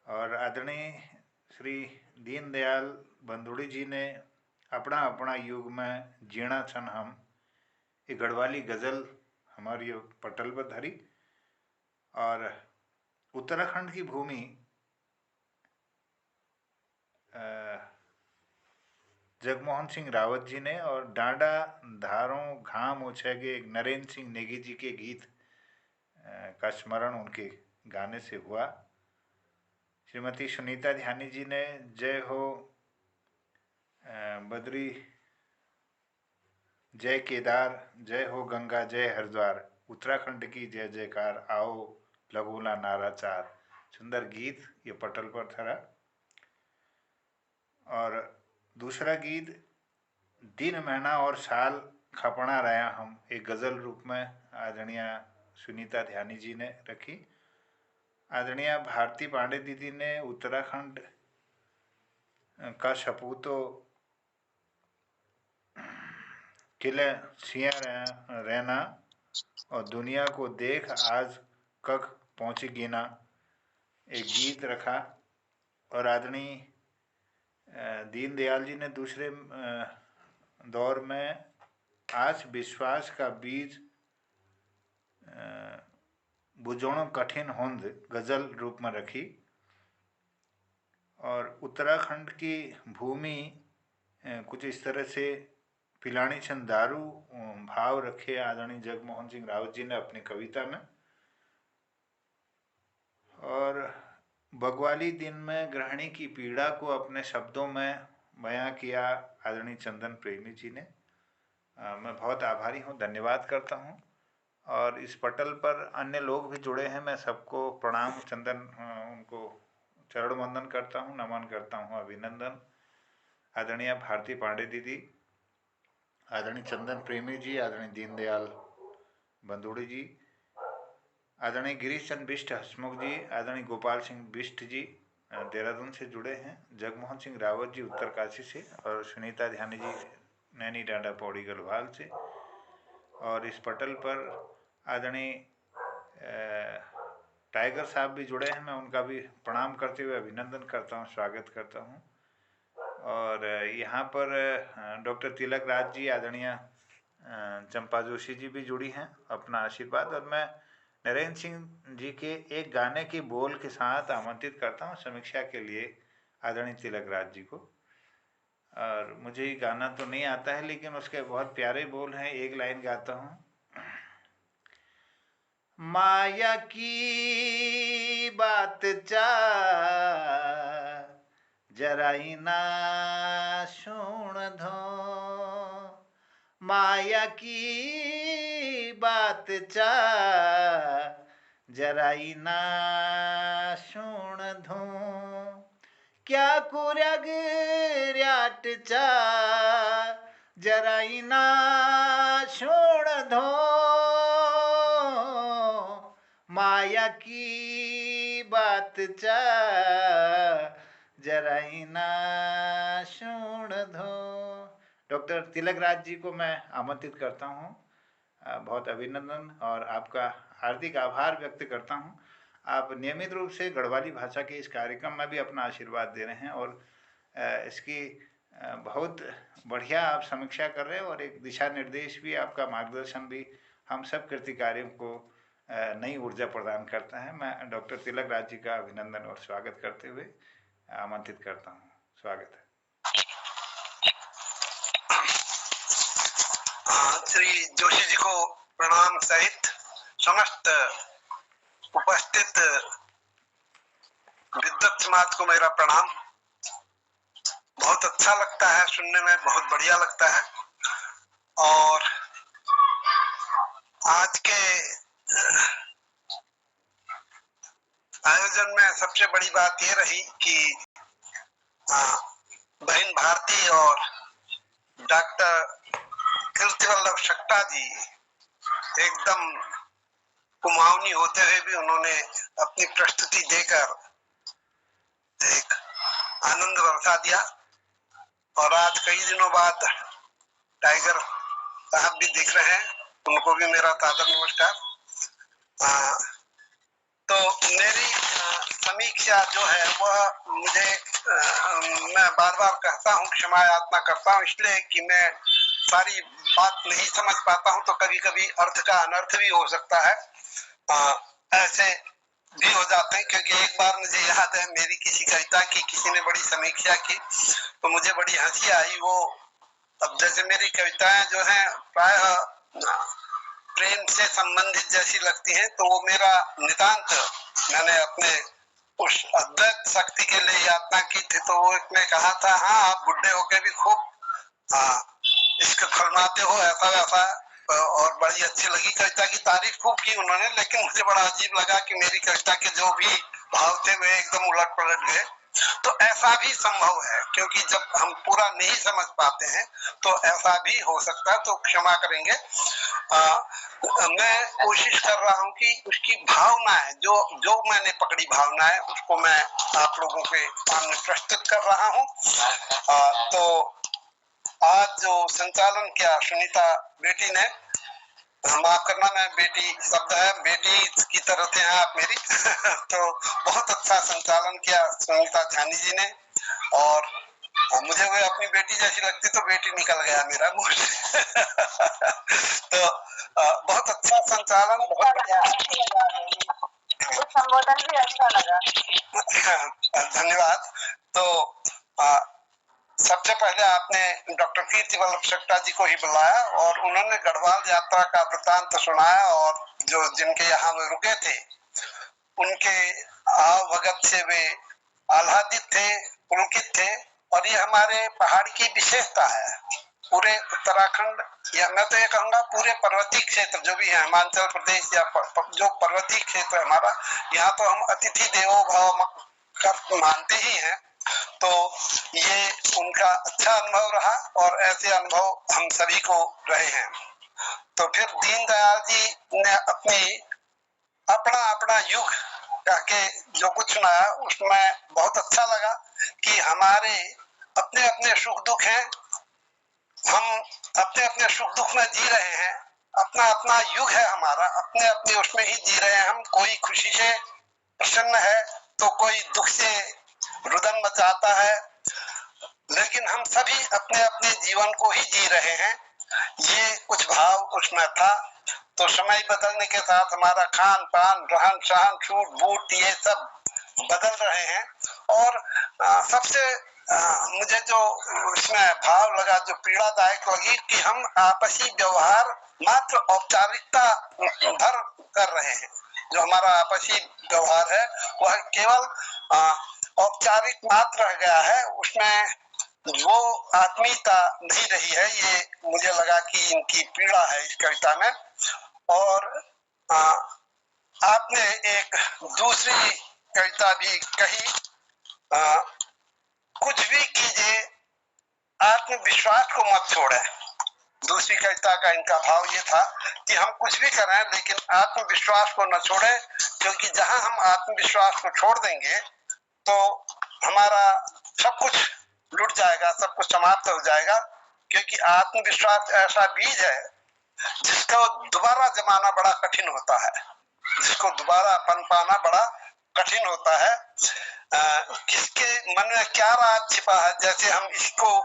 और आदरणीय श्री दीनदयाल बंदुड़ी जी ने अपना अपना युग में जीना छन हम ये गढ़वाली गज़ल हमारी पटल पर धरी। और उत्तराखंड की भूमि जगमोहन सिंह रावत जी ने और डांडा धारों घाम ओछेगे नरेंद्र सिंह नेगी जी के गीत का स्मरण उनके गाने से हुआ। श्रीमती सुनीता ध्यानी जी ने जय हो बद्री जय केदार जय हो गंगा जय हरिद्वार उत्तराखंड की जय जयकार आओ लगोला नाराचार सुंदर गीत ये पटल पर धरा। और दूसरा गीत दिन महीना और साल खपना रहा हम एक गज़ल रूप में आदरणीय सुनीता ध्यानी जी ने रखी। आदरणीय भारती पांडे दीदी ने उत्तराखंड का सपूतों किले सिया रहना और दुनिया को देख आज कख पहुंची गिना एक गीत रखा। और आदरणीय दीनदयाल जी ने दूसरे दौर में आज विश्वास का बीज बुझोणो कठिन होंद गजल रूप में रखी। और उत्तराखंड की भूमि कुछ इस तरह से पिलानी छन दारू भाव रखे आदरणीय जगमोहन सिंह रावत जी ने अपनी कविता में। और बग्वाली दिन में गृहिणी की पीड़ा को अपने शब्दों में बयां किया आदरणीय चंदन प्रेमी जी ने। मैं बहुत आभारी हूँ, धन्यवाद करता हूँ। और इस पटल पर अन्य लोग भी जुड़े हैं, मैं सबको प्रणाम चंदन उनको चरण वंदन करता हूँ, नमन करता हूँ, अभिनंदन। आदरणीय भारती पांडे दीदी, आदरणीय चंदन प्रेमी जी, आदरणीय दीनदयाल बंदूड़ी जी, आदरणीय गिरीश चंद बिष्ट हसमुख जी, आदरणीय गोपाल सिंह बिष्ट जी देहरादून से जुड़े हैं, जगमोहन सिंह रावत जी उत्तरकाशी से, और सुनीता ध्यानी जी नैनी डांडा पौड़ी गढ़वाल से। और इस पटल पर आदरणीय टाइगर साहब भी जुड़े हैं, मैं उनका भी प्रणाम करते हुए अभिनंदन करता हूँ, स्वागत करता हूँ। और यहाँ पर डॉक्टर तिलक राज जी, आदरणीय चंपा जोशी जी भी जुड़ी हैं, अपना आशीर्वाद। और मैं नरेंद्र सिंह जी के एक गाने की बोल के साथ आमंत्रित करता हूँ समीक्षा के लिए आदरणीय तिलक राज जी को। और मुझे ये गाना तो नहीं आता है, लेकिन उसके बहुत प्यारे बोल हैं, एक लाइन गाता हूँ। माया की बात चा जराई ना सुन धो, माया की बात चा जराई ना सुन धो, क्या कुरग रट चा जराई ना सुन धो, माया की बात चा जराई ना सुन धो। डॉक्टर तिलक राज जी को मैं आमंत्रित करता हूँ, बहुत अभिनंदन और आपका हार्दिक आभार व्यक्त करता हूँ। आप नियमित रूप से गढ़वाली भाषा के इस कार्यक्रम में भी अपना आशीर्वाद दे रहे हैं और इसकी बहुत बढ़िया आप समीक्षा कर रहे हैं और एक दिशा निर्देश भी, आपका मार्गदर्शन भी हम सब कृति कार्यों को नई ऊर्जा प्रदान करता है। मैं डॉक्टर तिलक राज जी का अभिनंदन और स्वागत करते हुए आमंत्रित करता हूँ। स्वागत है। श्री जोशी जी को प्रणाम सहित समस्त उपस्थित विद्वत समाज को मेरा प्रणाम। बहुत अच्छा लगता है सुनने में, बहुत बढ़िया लगता है। और आज के आयोजन में सबसे बड़ी बात ये रही कि बहन भारती और डॉक्टर कीर्ति वल्लभ शक्ता जी एकदम कुमाऊनी होते हुए भी उन्होंने अपनी प्रस्तुति देकर एक आनंद बरसा दिया। और आज कई दिनों बाद टाइगर साहब भी दिख रहे हैं, उनको भी मेरा सादर नमस्कार। तो मेरी समीक्षा जो है वह मुझे मैं बार बार कहता हूँ, क्षमा याचना करता हूँ, इसलिए कि मैं सारी बात नहीं समझ पाता हूँ, तो कभी कभी अर्थ का अनर्थ भी हो सकता है, ऐसे भी हो जाते हैं। क्योंकि एक बार मुझे याद है मेरी किसी कविता की किसी ने बड़ी समीक्षा की तो मुझे बड़ी हंसी आई। वो अब जैसे मेरी कविताएं जो हैं प्रायः प्रेम से संबंधित जैसी लगती हैं, तो वो मेरा नितांत मैंने अपने उस अद्वैत शक्ति के लिए यातना की थी। तो वो ने कहा था, हाँ आप बुढ़े होके भी खूब इश्क फरमाते हो, ऐसा वैसा। और बड़ी अच्छी लगी कविता की, तारीफ खूब की उन्होंने। लेकिन मुझे बड़ा अजीब लगा कि मेरी कविता के जो भी भाव थे वे एकदम उलट पलट गए। तो ऐसा भी संभव है, क्योंकि जब हम पूरा नहीं समझ पाते हैं तो ऐसा भी हो सकता है, तो क्षमा करेंगे। मैं कोशिश कर रहा हूं कि उसकी भावनाएं जो मैंने पकड़ी भावनाएं उसको मैं आप लोगों के सामने प्रस्तुत कर रहा हूं। तो आज जो संचालन किया सुनीता बेटी ने, माफ करना मैं बेटी शब्द है, बेटी की तरह से हैं आप मेरी तो बहुत अच्छा संचालन किया सुनीता झानी जी ने, और मुझे वो अपनी बेटी जैसी लगती तो बेटी निकल गया मेरा मुंह से तो बहुत अच्छा संचालन, संबोधन भी अच्छा लगा। धन्यवाद। तो सबसे पहले आपने डॉक्टर कीर्ति वल्लभ शेट्टा जी को ही बुलाया और उन्होंने गढ़वाल यात्रा का वृत्तांत सुनाया, और जो जिनके यहाँ वे रुके थे उनके आवभगत से वे आह्लादित थे, पुलकित थे। और ये हमारे पहाड़ की विशेषता है, पूरे उत्तराखंड या मैं तो ये कहूँगा पूरे पर्वतीय क्षेत्र जो भी है, हिमाचल प्रदेश या जो पर्वतीय क्षेत्र है हमारा, यहाँ तो हम अतिथि देवो भव मानते ही हैं। तो ये उनका अच्छा अनुभव रहा और ऐसे अनुभव हम सभी को रहे हैं। तो फिर दीनदयाल जी ने अपना अपना युग कह के जो कुछ सुनाया उसमें बहुत अच्छा लगा कि हमारे अपने अपने सुख दुख हैं, हम अपने अपने सुख दुख में जी रहे हैं, अपना अपना युग है हमारा, अपने अपने उसमें ही जी रहे हैं हम। कोई खुशी से प्रसन्न है तो कोई दुख से रुदन मचाता है, लेकिन हम सभी अपने अपने जीवन को ही जी रहे हैं। ये कुछ भाव उसमें था। तो समय बदलने के साथ हमारा खान पान, रहन सहन, छूट बूट ये सब बदल रहे हैं। और सबसे मुझे जो इसमें भाव लगा, जो पीड़ादायक लगी, कि हम आपसी व्यवहार मात्र औपचारिकता भर कर रहे हैं। जो हमारा आपसी व्यवहार है वह केवल औपचारिक मात्र रह गया है, उसमें वो आत्मीयता नहीं रही है। ये मुझे लगा कि इनकी पीड़ा है इस कविता में। और आपने एक दूसरी कविता भी कही, कुछ भी कीजिए आत्मविश्वास को मत छोड़े। दूसरी कविता का इनका भाव ये था कि हम कुछ भी करें लेकिन आत्मविश्वास को न छोड़े, क्योंकि जहां हम आत्मविश्वास को छोड़ देंगे तो हमारा सब कुछ लुट जाएगा, सब कुछ समाप्त हो जाएगा। क्योंकि आत्मविश्वास ऐसा बीज है जिसको दोबारा जमाना बड़ा कठिन होता है, जिसको दोबारा पनपाना बड़ा कठिन होता है। किसके मन में क्या राज छिपा है, जैसे हम इसको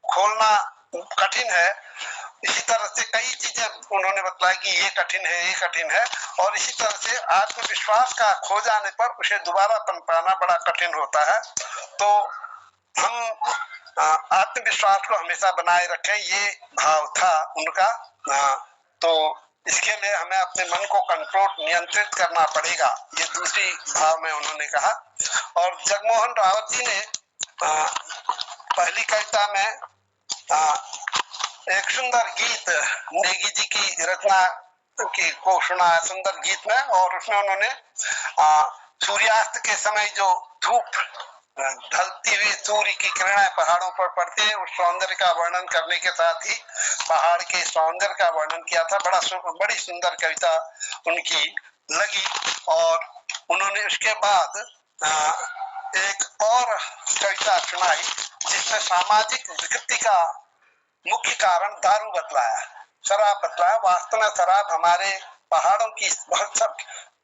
खोलना कठिन है, इसी तरह से कई चीजें उन्होंने बताया कि ये कठिन है, ये कठिन है। और इसी तरह से आत्मविश्वास का खो जाने पर उसे दोबारा पनपाना बड़ा कठिन होता है। तो हम आत्मविश्वास को हमेशा बनाए रखें, ये भाव था उनका। तो इसके लिए हमें अपने मन को कंट्रोल नियंत्रित करना पड़ेगा, ये दूसरी भाव में उन्होंने कहा। और जगमोहन रावत जी ने पहली कविता में एक सुंदर गीत नेगी जी की रचना की को सुना सुंदर गीत में, और उसमें उन्होंने सूर्यास्त के समय जो धूप ढलती हुई सूर्य की किरणें पहाड़ों पर पड़ती है उस सौंदर्य का वर्णन करने के साथ ही पहाड़ के सौंदर्य का वर्णन किया था। बड़ी सुंदर कविता उनकी लगी। और उन्होंने उसके बाद एक और कविता सुनाई जिसमें सामाजिक विकृति का मुख्य कारण दारू बतलाया, शराब बतलाया। वास्तव में शराब हमारे पहाड़ों की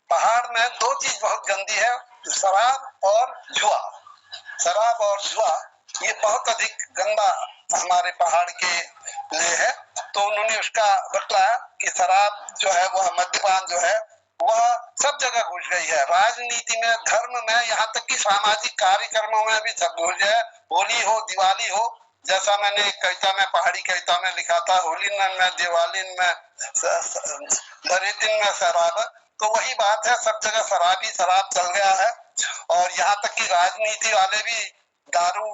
पहाड़ में दो चीज बहुत गंदी है, शराब और जुआ। शराब और जुआ ये बहुत अधिक गंदा हमारे पहाड़ के लिए है। तो उन्होंने उसका बतलाया कि शराब जो है वह मद्यपान जो है वह सब जगह घुस गई है, राजनीति में, धर्म में, यहाँ तक कि सामाजिक कार्यक्रमों में भी सब घुस गया है। होली हो, दिवाली हो, जैसा मैंने कविता में, पहाड़ी कविता में लिखा था, होली में, दिवाली में, बरेतिन में शराब, तो वही बात है, सब जगह शराब ही शराब चल गया है। और यहाँ तक कि राजनीति वाले भी दारू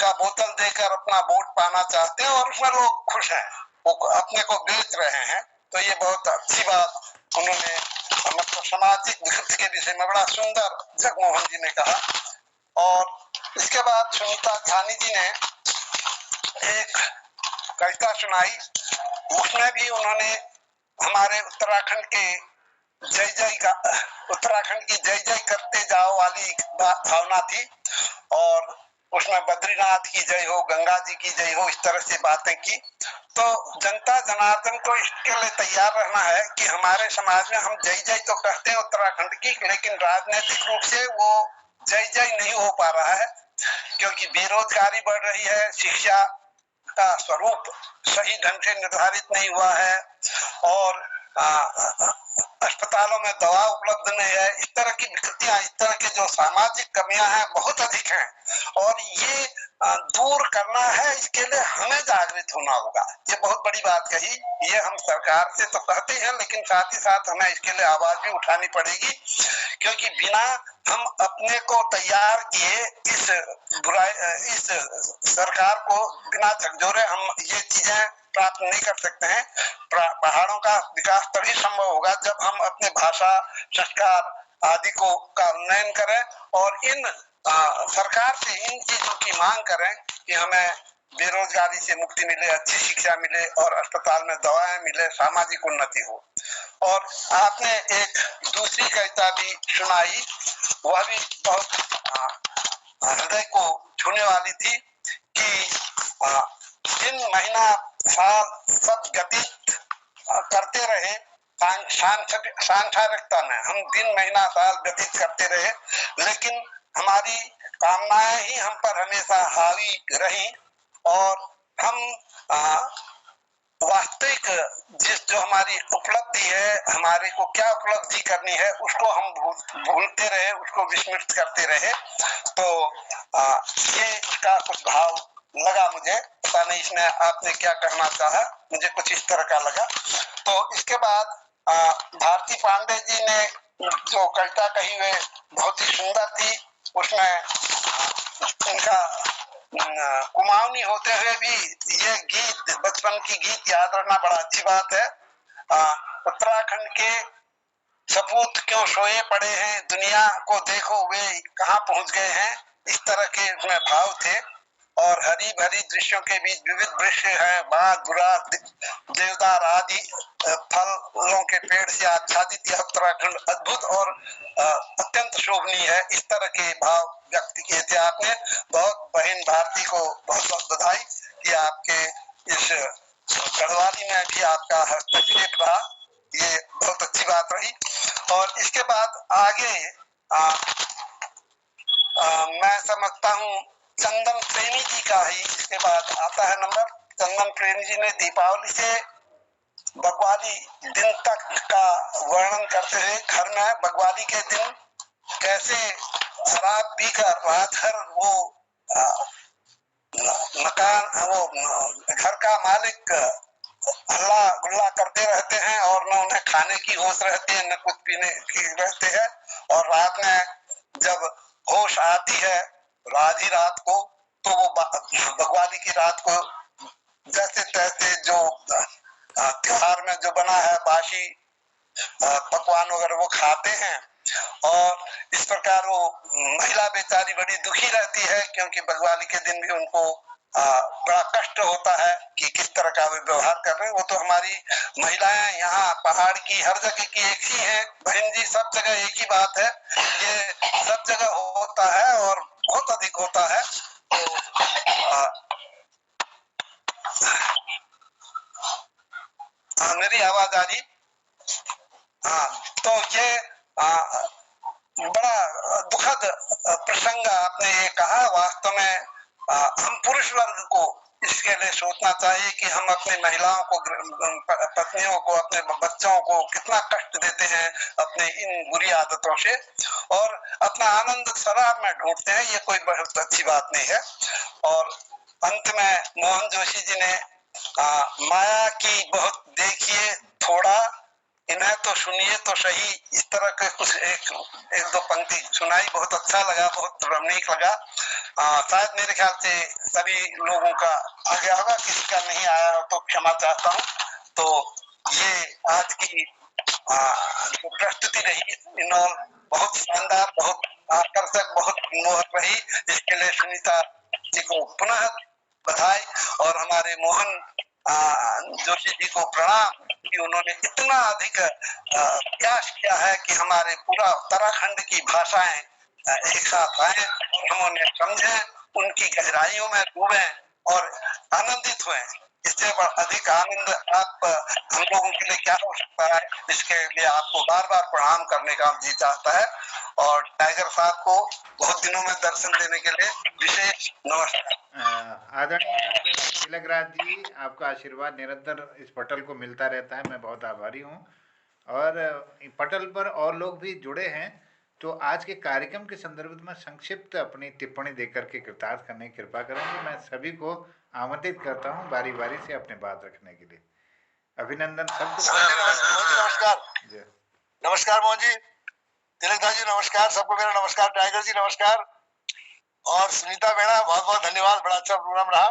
का बोतल देकर अपना वोट पाना चाहते हैं और उसमें लोग खुश हैं, वो अपने को बेच रहे हैं। तो ये बहुत अच्छी बात उन्होंने मतलब सामाजिक विकृति के विषय में बड़ा सुंदर जगमोहन जी ने कहा। और इसके बाद सुनीता ध्यानी जी ने एक कविता सुनाई, उसमें भी उन्होंने हमारे उत्तराखंड की जय जय करते जाओ वाली भावना थी, और उसमें बद्रीनाथ की जय हो, गंगा जी की जय हो, इस तरह से बातें की। तो जनता जनार्दन को इसके लिए तैयार रहना है कि हमारे समाज में हम जय जय तो कहते हैं उत्तराखंड की, लेकिन राजनीतिक रूप से वो जय जय नहीं हो पा रहा है, क्योंकि बेरोजगारी बढ़ रही है, शिक्षा का स्वरूप सही ढंग से निर्धारित नहीं हुआ है, और अस्पतालों में दवा उपलब्ध नहीं है। इस तरह की विकृतियां, इस तरह की जो सामाजिक कमियां हैं बहुत अधिक हैं, और ये दूर करना है, इसके लिए हमें जागृत होना होगा। ये बहुत बड़ी बात कही, ये हम सरकार से तो कहते हैं, लेकिन साथ ही साथ हमें इसके लिए आवाज भी उठानी पड़ेगी, क्योंकि बिना हम अपने को तैयार किए इस सरकार को बिना झकझोरे हम ये चीजें प्राप्त नहीं कर सकते हैं। पहाड़ों का विकास तभी संभव होगा जब हम अपने भाषा, संस्कार आदि को का उन्नयन करें, और इन सरकार से इन चीजों की मांग करें कि हमें बेरोजगारी से मुक्ति मिले, अच्छी शिक्षा मिले, और अस्पताल में दवाएं मिले, सामाजिक उन्नति हो। और आपने एक दूसरी कविता भी सुनाई, वह भी बहुत हृदय को छूने वाली थी कि दिन महीना साल सब व्यतीत करते रहे सांसारिकता में, हम दिन महीना साल व्यतीत करते रहे, लेकिन हमारी कामनाएं ही हम पर हमेशा हावी रही, और हम वास्तविक जो हमारी उपलब्धि है, हमारे को क्या उपलब्धि करनी है, उसको हम भूलते रहे, उसको विस्मृत करते रहे। तो ये उसका कुछ भाव लगा मुझे, पता नहीं इसमें आपने क्या कहना चाहा, मुझे कुछ इस तरह का लगा। तो इसके बाद भारती पांडे जी ने जो कविता कही हुए बहुत ही सुंदर थी, उसमें उनका कुमाऊनी होते हुए भी ये गीत, बचपन की गीत याद रखना बड़ा अच्छी बात है। उत्तराखंड के सपूत क्यों सोए पड़े हैं, दुनिया को देखो वे कहाँ पहुंच गए हैं, इस तरह के उसमें भाव थे। और हरी भरी दृश्यों के बीच विविध वृक्ष हैं, बाग, गुराज, देवदार आदि फलों के पेड़ से आच्छादित यह उत्तराखंड अद्भुत और अत्यंत शोभनीय है। इस तरह के भाव व्यक्त किए थे आपने। बहुत बहन भारती को बहुत बहुत बधाई कि आपके इस गढ़वाली में भी आपका हस्तक्षेप रहा, ये बहुत अच्छी बात रही। और इसके बाद आगे मैं समझता हूँ चंदन प्रेमी जी का ही इसके बाद आता है नंबर। चंदन प्रेमी जी ने दीपावली से बग्वाली दिन तक का वर्णन करते हुए घर में बग्वाली के दिन कैसे शराब पीकर रात भर वो घर का मालिक हल्ला गुल्ला करते रहते हैं, और न उन्हें खाने की होश रहती है, न कुछ पीने की रहते हैं। और रात में जब होश आती है आधी रात को, तो वो बग्वाली की रात को जैसे तैसे जो त्योहार में जो बना है बासी पकवान वगैरह वो खाते हैं। और इस प्रकार वो महिला बेचारी बड़ी दुखी रहती है, क्योंकि बग्वाली के दिन भी उनको बड़ा कष्ट होता है कि किस तरह का वे व्यवहार कर रहे हैं। वो तो हमारी महिलाएं यहाँ पहाड़ की हर जगह की एक ही है बहन जी, सब जगह एक ही बात है, ये सब जगह होता है और बहुत अधिक होता है। तो मेरी आवाज आ रही? तो ये बड़ा दुखद प्रसंग आपने ये कहा। वास्तव में हम पुरुष वर्ग को इसके लिए सोचना चाहिए कि हम अपनी महिलाओं को, पत्नियों को, अपने बच्चों को कितना कष्ट देते हैं अपने इन बुरी आदतों से, और अपना आनंद शराब में ढूंढते हैं। ये कोई बहुत अच्छी बात नहीं है। और अंत में मोहन जोशी जी ने माया की बहुत देखिए थोड़ा, इन्हें तो सुनिए तो सही, इस तरह के कुछ एक दो पंक्ति सुनाई, बहुत अच्छा लगा, बहुत रमणीक लगा। शायद मेरे ख्याल से सभी लोगों का आ गया होगा, किसी का नहीं आया हो तो क्षमा चाहता हूँ। तो ये आज की जो प्रस्तुति रही, इन्होंने बहुत शानदार, बहुत आकर्षक, बहुत मनोहर रही। इसके लिए सुनीता जी को पुनः बधाई और हमारे मोहन जोशी जी को प्रणाम कि उन्होंने इतना अधिक प्रयास किया है कि हमारे पूरा उत्तराखंड की भाषाएं एक साथ आए और हम उन्हें समझें, उनकी गहराइयों में डूबे और आनंदित हुए। इससे अधिक आनंद आप हम लोगों के लिए क्या हो सकता है। इसके लिए आपको बार बार प्रणाम करने का जी चाहता है और टाइगर साहब को बहुत दिनों में दर्शन देने के लिए विशेष नमस्कार। आदरणीय डॉक्टर तिलकराज जी, आपका आशीर्वाद निरंतर इस पटल को मिलता रहता है, मैं बहुत आभारी हूँ। और पटल पर और लोग भी जुड़े हैं, तो आज के कार्यक्रम के संदर्भ में संक्षिप्त अपनी टिप्पणी देकर के कृतार्थ करने की कृपा करेंगे। मैं सभी को आमंत्रित करता हूं बारी बारी से अपने बात रखने के लिए। अभिनंदन सबको। नमस्कार। नमस्कार मोहन जी, तिलकदास जी नमस्कार, सबको मेरा नमस्कार। टाइगर जी नमस्कार और सुनीता बेड़ा बहुत बहुत धन्यवाद, बड़ा अच्छा प्रोग्राम रहा।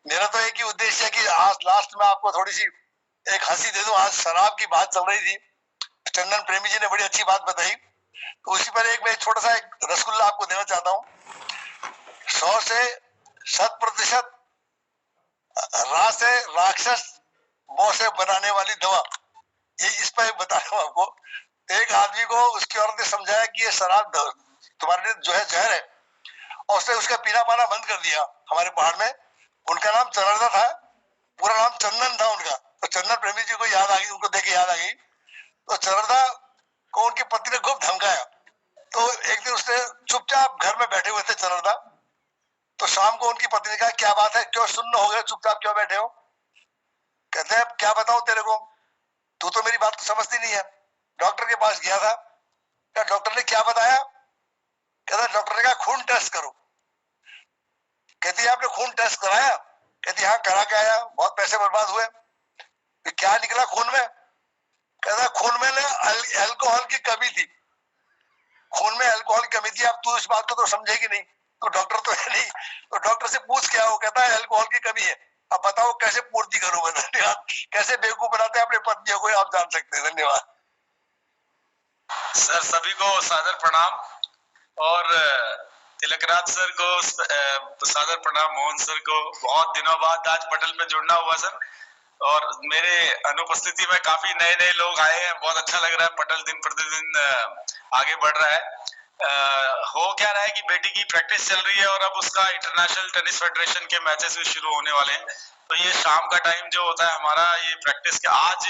मेरा तो एक ही उद्देश्य है कि आज लास्ट में आपको थोड़ी सी एक हंसी दे दूं। आज शराब की बात चल रही थी, चंदन प्रेमी जी ने बड़ी अच्छी बात बताई, तो उसी पर एक मैं छोटा सा एक रसगुल्ला आपको देना चाहता हूँ। 100 से 100% रास है राक्षस वो से बनाने वाली दवा, ये इस पर बता रहा हूँ आपको। एक आदमी को उसकी औरत ने समझाया कि ये शराब तुम्हारे लिए जो है जहर है, और उसने उसका पीना पाना बंद कर दिया। हमारे पहाड़ में उनका नाम चरणदा था, पूरा नाम चंदन था उनका। तो चंदन प्रेमी जी को याद आ गई, उनको देख के याद आ गई। तो चरणदा को उनकी पत्नी ने खूब धमकाया। तो एक दिन उसने चुपचाप घर में बैठे हुए थे चरणदा, तो शाम को उनकी पत्नी ने कहा क्या बात है, क्यों सुन्न हो गए, चुपचाप क्यों बैठे हो? कहते हैं क्या बताऊं तेरे को, तू तो मेरी बात को समझती नहीं है। डॉक्टर के पास गया था, क्या डॉक्टर ने क्या बताया? कहता डॉक्टर ने कहा खून टेस्ट करो। कहती है आपने खून टेस्ट कराया? कहती हाँ करा के आया, बहुत पैसे बर्बाद हुए। क्या निकला खून में? कहता खून में अल्कोहल की कमी थी, खून में अल्कोहल की कमी थी। अब तू इस बात को तो समझेगी नहीं, तो डॉक्टर तो है नहीं, तो डॉक्टर से पूछ क्या हो? कहता है अल्कोहल की कमी है, अब बताओ कैसे पूर्ति करूं मैं? धन्यवाद। कैसे बेवकूफ बनाते हैं अपने पत्नियों को, आप जान सकते हैं। धन्यवाद सर, सभी को सादर प्रणाम और तिलकराज सर को सादर प्रणाम, मोहन सर को बहुत दिनों बाद आज पटल में जुड़ना हुआ सर, और मेरे अनुपस्थिति में काफी नए नए लोग आए हैं। बहुत अच्छा लग रहा है, पटल दिन प्रतिदिन आगे बढ़ रहा है। हो क्या रहा है कि बेटी की प्रैक्टिस चल रही है और अब उसका इंटरनेशनल टेनिस फेडरेशन के मैचेस भी शुरू होने वाले हैं। तो ये शाम का टाइम जो होता है हमारा, ये प्रैक्टिस के आज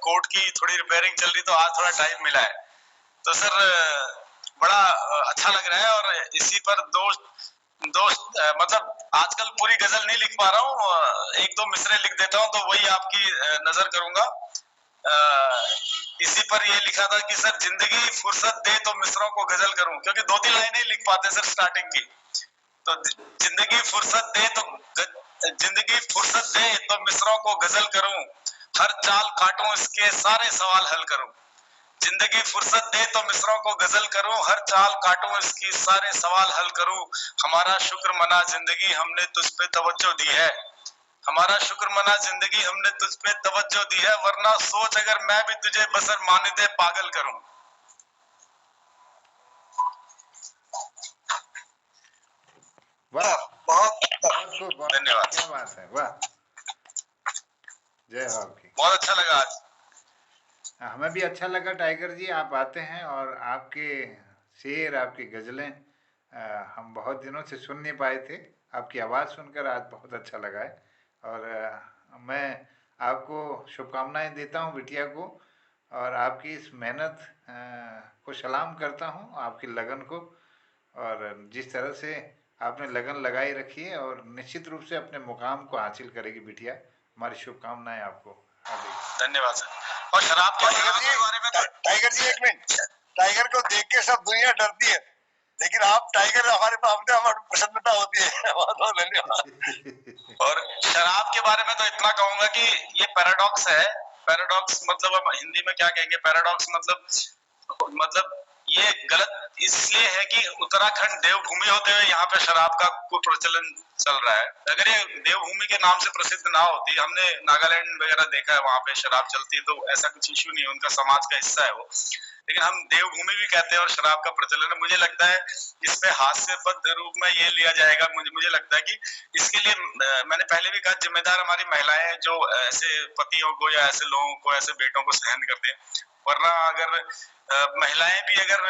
कोर्ट की थोड़ी रिपेयरिंग चल रही, तो आज थोड़ा टाइम मिला है। तो सर बड़ा अच्छा लग रहा है। और इसी पर मतलब आजकल पूरी गजल नहीं लिख पा रहा हूँ, एक दो मिसरे लिख देता हूँ, तो वही आपकी नजर करूंगा। इसी पर ये लिखा था कि सर जिंदगी फुर्सत दे तो मिसरों को गजल करूं, क्योंकि 2-3 लाइनें लिख पाते सर स्टार्टिंग की। तो जिंदगी फुर्सत दे तो मिसरों को गजल करूं, हर चाल काटूं इसके सारे सवाल हल करूं। जिंदगी फुर्सत दे तो मिसरों को गजल करूं, हर चाल काटूं इसकी सारे सवाल हल करूं। हमारा शुक्र मना जिंदगी हमने तुझ पे तवज्जो दी है, हमारा शुक्र मना जिंदगी हमने तुझ पे तवज्जो दी है, वरना सोच अगर मैं भी तुझे बसर मानिदे पागल करूं। वाह, बहुत धन्यवाद। क्या बात है, वाह, जय हो आपकी। बहुत अच्छा लगा आज। हमें भी अच्छा लगा टाइगर जी, आप आते हैं और आपके शेर, आपकी गजलें हम बहुत दिनों से सुन नहीं पाए थे। आपकी आवाज़ सुनकर आज बहुत अच्छा लगा है। और मैं आपको शुभकामनाएं देता हूं बिटिया को, और आपकी इस मेहनत को सलाम करता हूं, आपकी लगन को। और जिस तरह से आपने लगन लगाई रखी है, और निश्चित रूप से अपने मुकाम को हासिल करेगी बिटिया। हमारी शुभकामनाएं आपको। धन्यवाद सर। और शराब के बारे में टाइगर जी एक मिनट, टाइगर को देख के सब दुनिया डरती है, लेकिन आप टाइगर हमारे हमारी प्रसन्नता होती है। बहुत बहुत धन्यवाद। और शराब के बारे में तो इतना कहूंगा कि ये पैराडॉक्स है। पैराडॉक्स मतलब अब हिंदी में क्या कहेंगे, पैराडॉक्स मतलब ये गलत इसलिए है कि उत्तराखंड देवभूमि होते हुए यहाँ पे शराब का कुप्रचलन चल रहा है। अगर ये देवभूमि के नाम से प्रसिद्ध ना होती, हमने नागालैंड वगैरह देखा है, वहां पे शराब चलती है तो ऐसा कुछ इश्यू नहीं है, उनका समाज का हिस्सा है वो, लेकिन हम देवभूमि भी कहते हैं और शराब का प्रचलन है। मुझे लगता है इस पे हास्यास्पद रूप में ये लिया जाएगा। मुझे लगता है कि इसके लिए मैंने पहले भी कहा, जिम्मेदार हमारी महिलाएं जो ऐसे पतियों को या ऐसे लोगों को, ऐसे बेटों को सहन करते हैं। वरना अगर महिलाएं भी अगर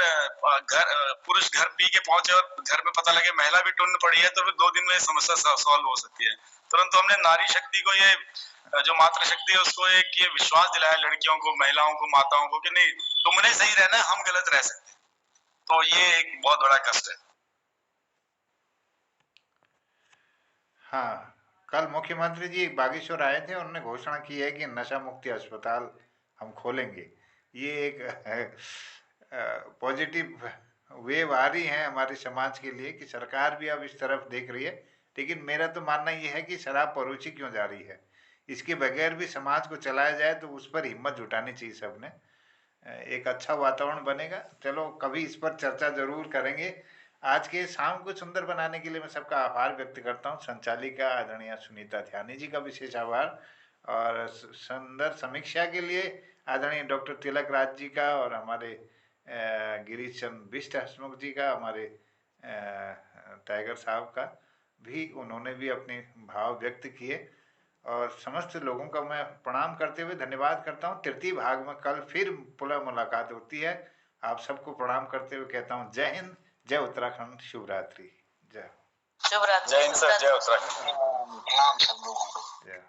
पुरुष घर पी के पहुंचे और घर में पता लगे महिला भी टुन्न पड़ी है, तो फिर 2 दिन में समस्या सॉल्व हो सकती है। परंतु हमने नारी शक्ति को, ये जो मातृ शक्ति है, उसको एक ये विश्वास दिलाया लड़कियों को, महिलाओं को, माताओं को कि नहीं, तुमने सही रहना है, हम गलत रह सकते। तो ये एक बहुत बड़ा कष्ट है। हाँ, कल मुख्यमंत्री जी बागेश्वर आए थे, उन्होंने घोषणा की है कि नशा मुक्ति अस्पताल हम खोलेंगे। ये एक पॉजिटिव वेव आ रही है हमारे समाज के लिए कि सरकार भी अब इस तरफ देख रही है। लेकिन मेरा तो मानना ये है कि शराब परोसी क्यों जा रही है, इसके बगैर भी समाज को चलाया जाए तो उस पर हिम्मत जुटानी चाहिए सबने, एक अच्छा वातावरण बनेगा। चलो कभी इस पर चर्चा जरूर करेंगे। आज के शाम को सुंदर बनाने के लिए मैं सबका आभार व्यक्त करता हूँ। संचालिका आदरणीय सुनीता ध्यानी जी का विशेष आभार, और सुंदर समीक्षा के लिए आदरणीय डॉक्टर तिलक राज जी का, और हमारे गिरीश चंद बिष्ट हसमुख जी का, हमारे टाइगर साहब का भी, उन्होंने भी अपने भाव व्यक्त किए। और समस्त लोगों का मैं प्रणाम करते हुए धन्यवाद करता हूँ। तृतीय भाग में कल फिर पुनः मुलाकात होती है। आप सबको प्रणाम करते हुए कहता हूँ जय हिंद, जय उत्तराखंड, शुभ रात्रि, जय शुभ रात्रि। जय हिंद सर, जय उत्तराखंड। प्रणाम सब लोगों को। जय।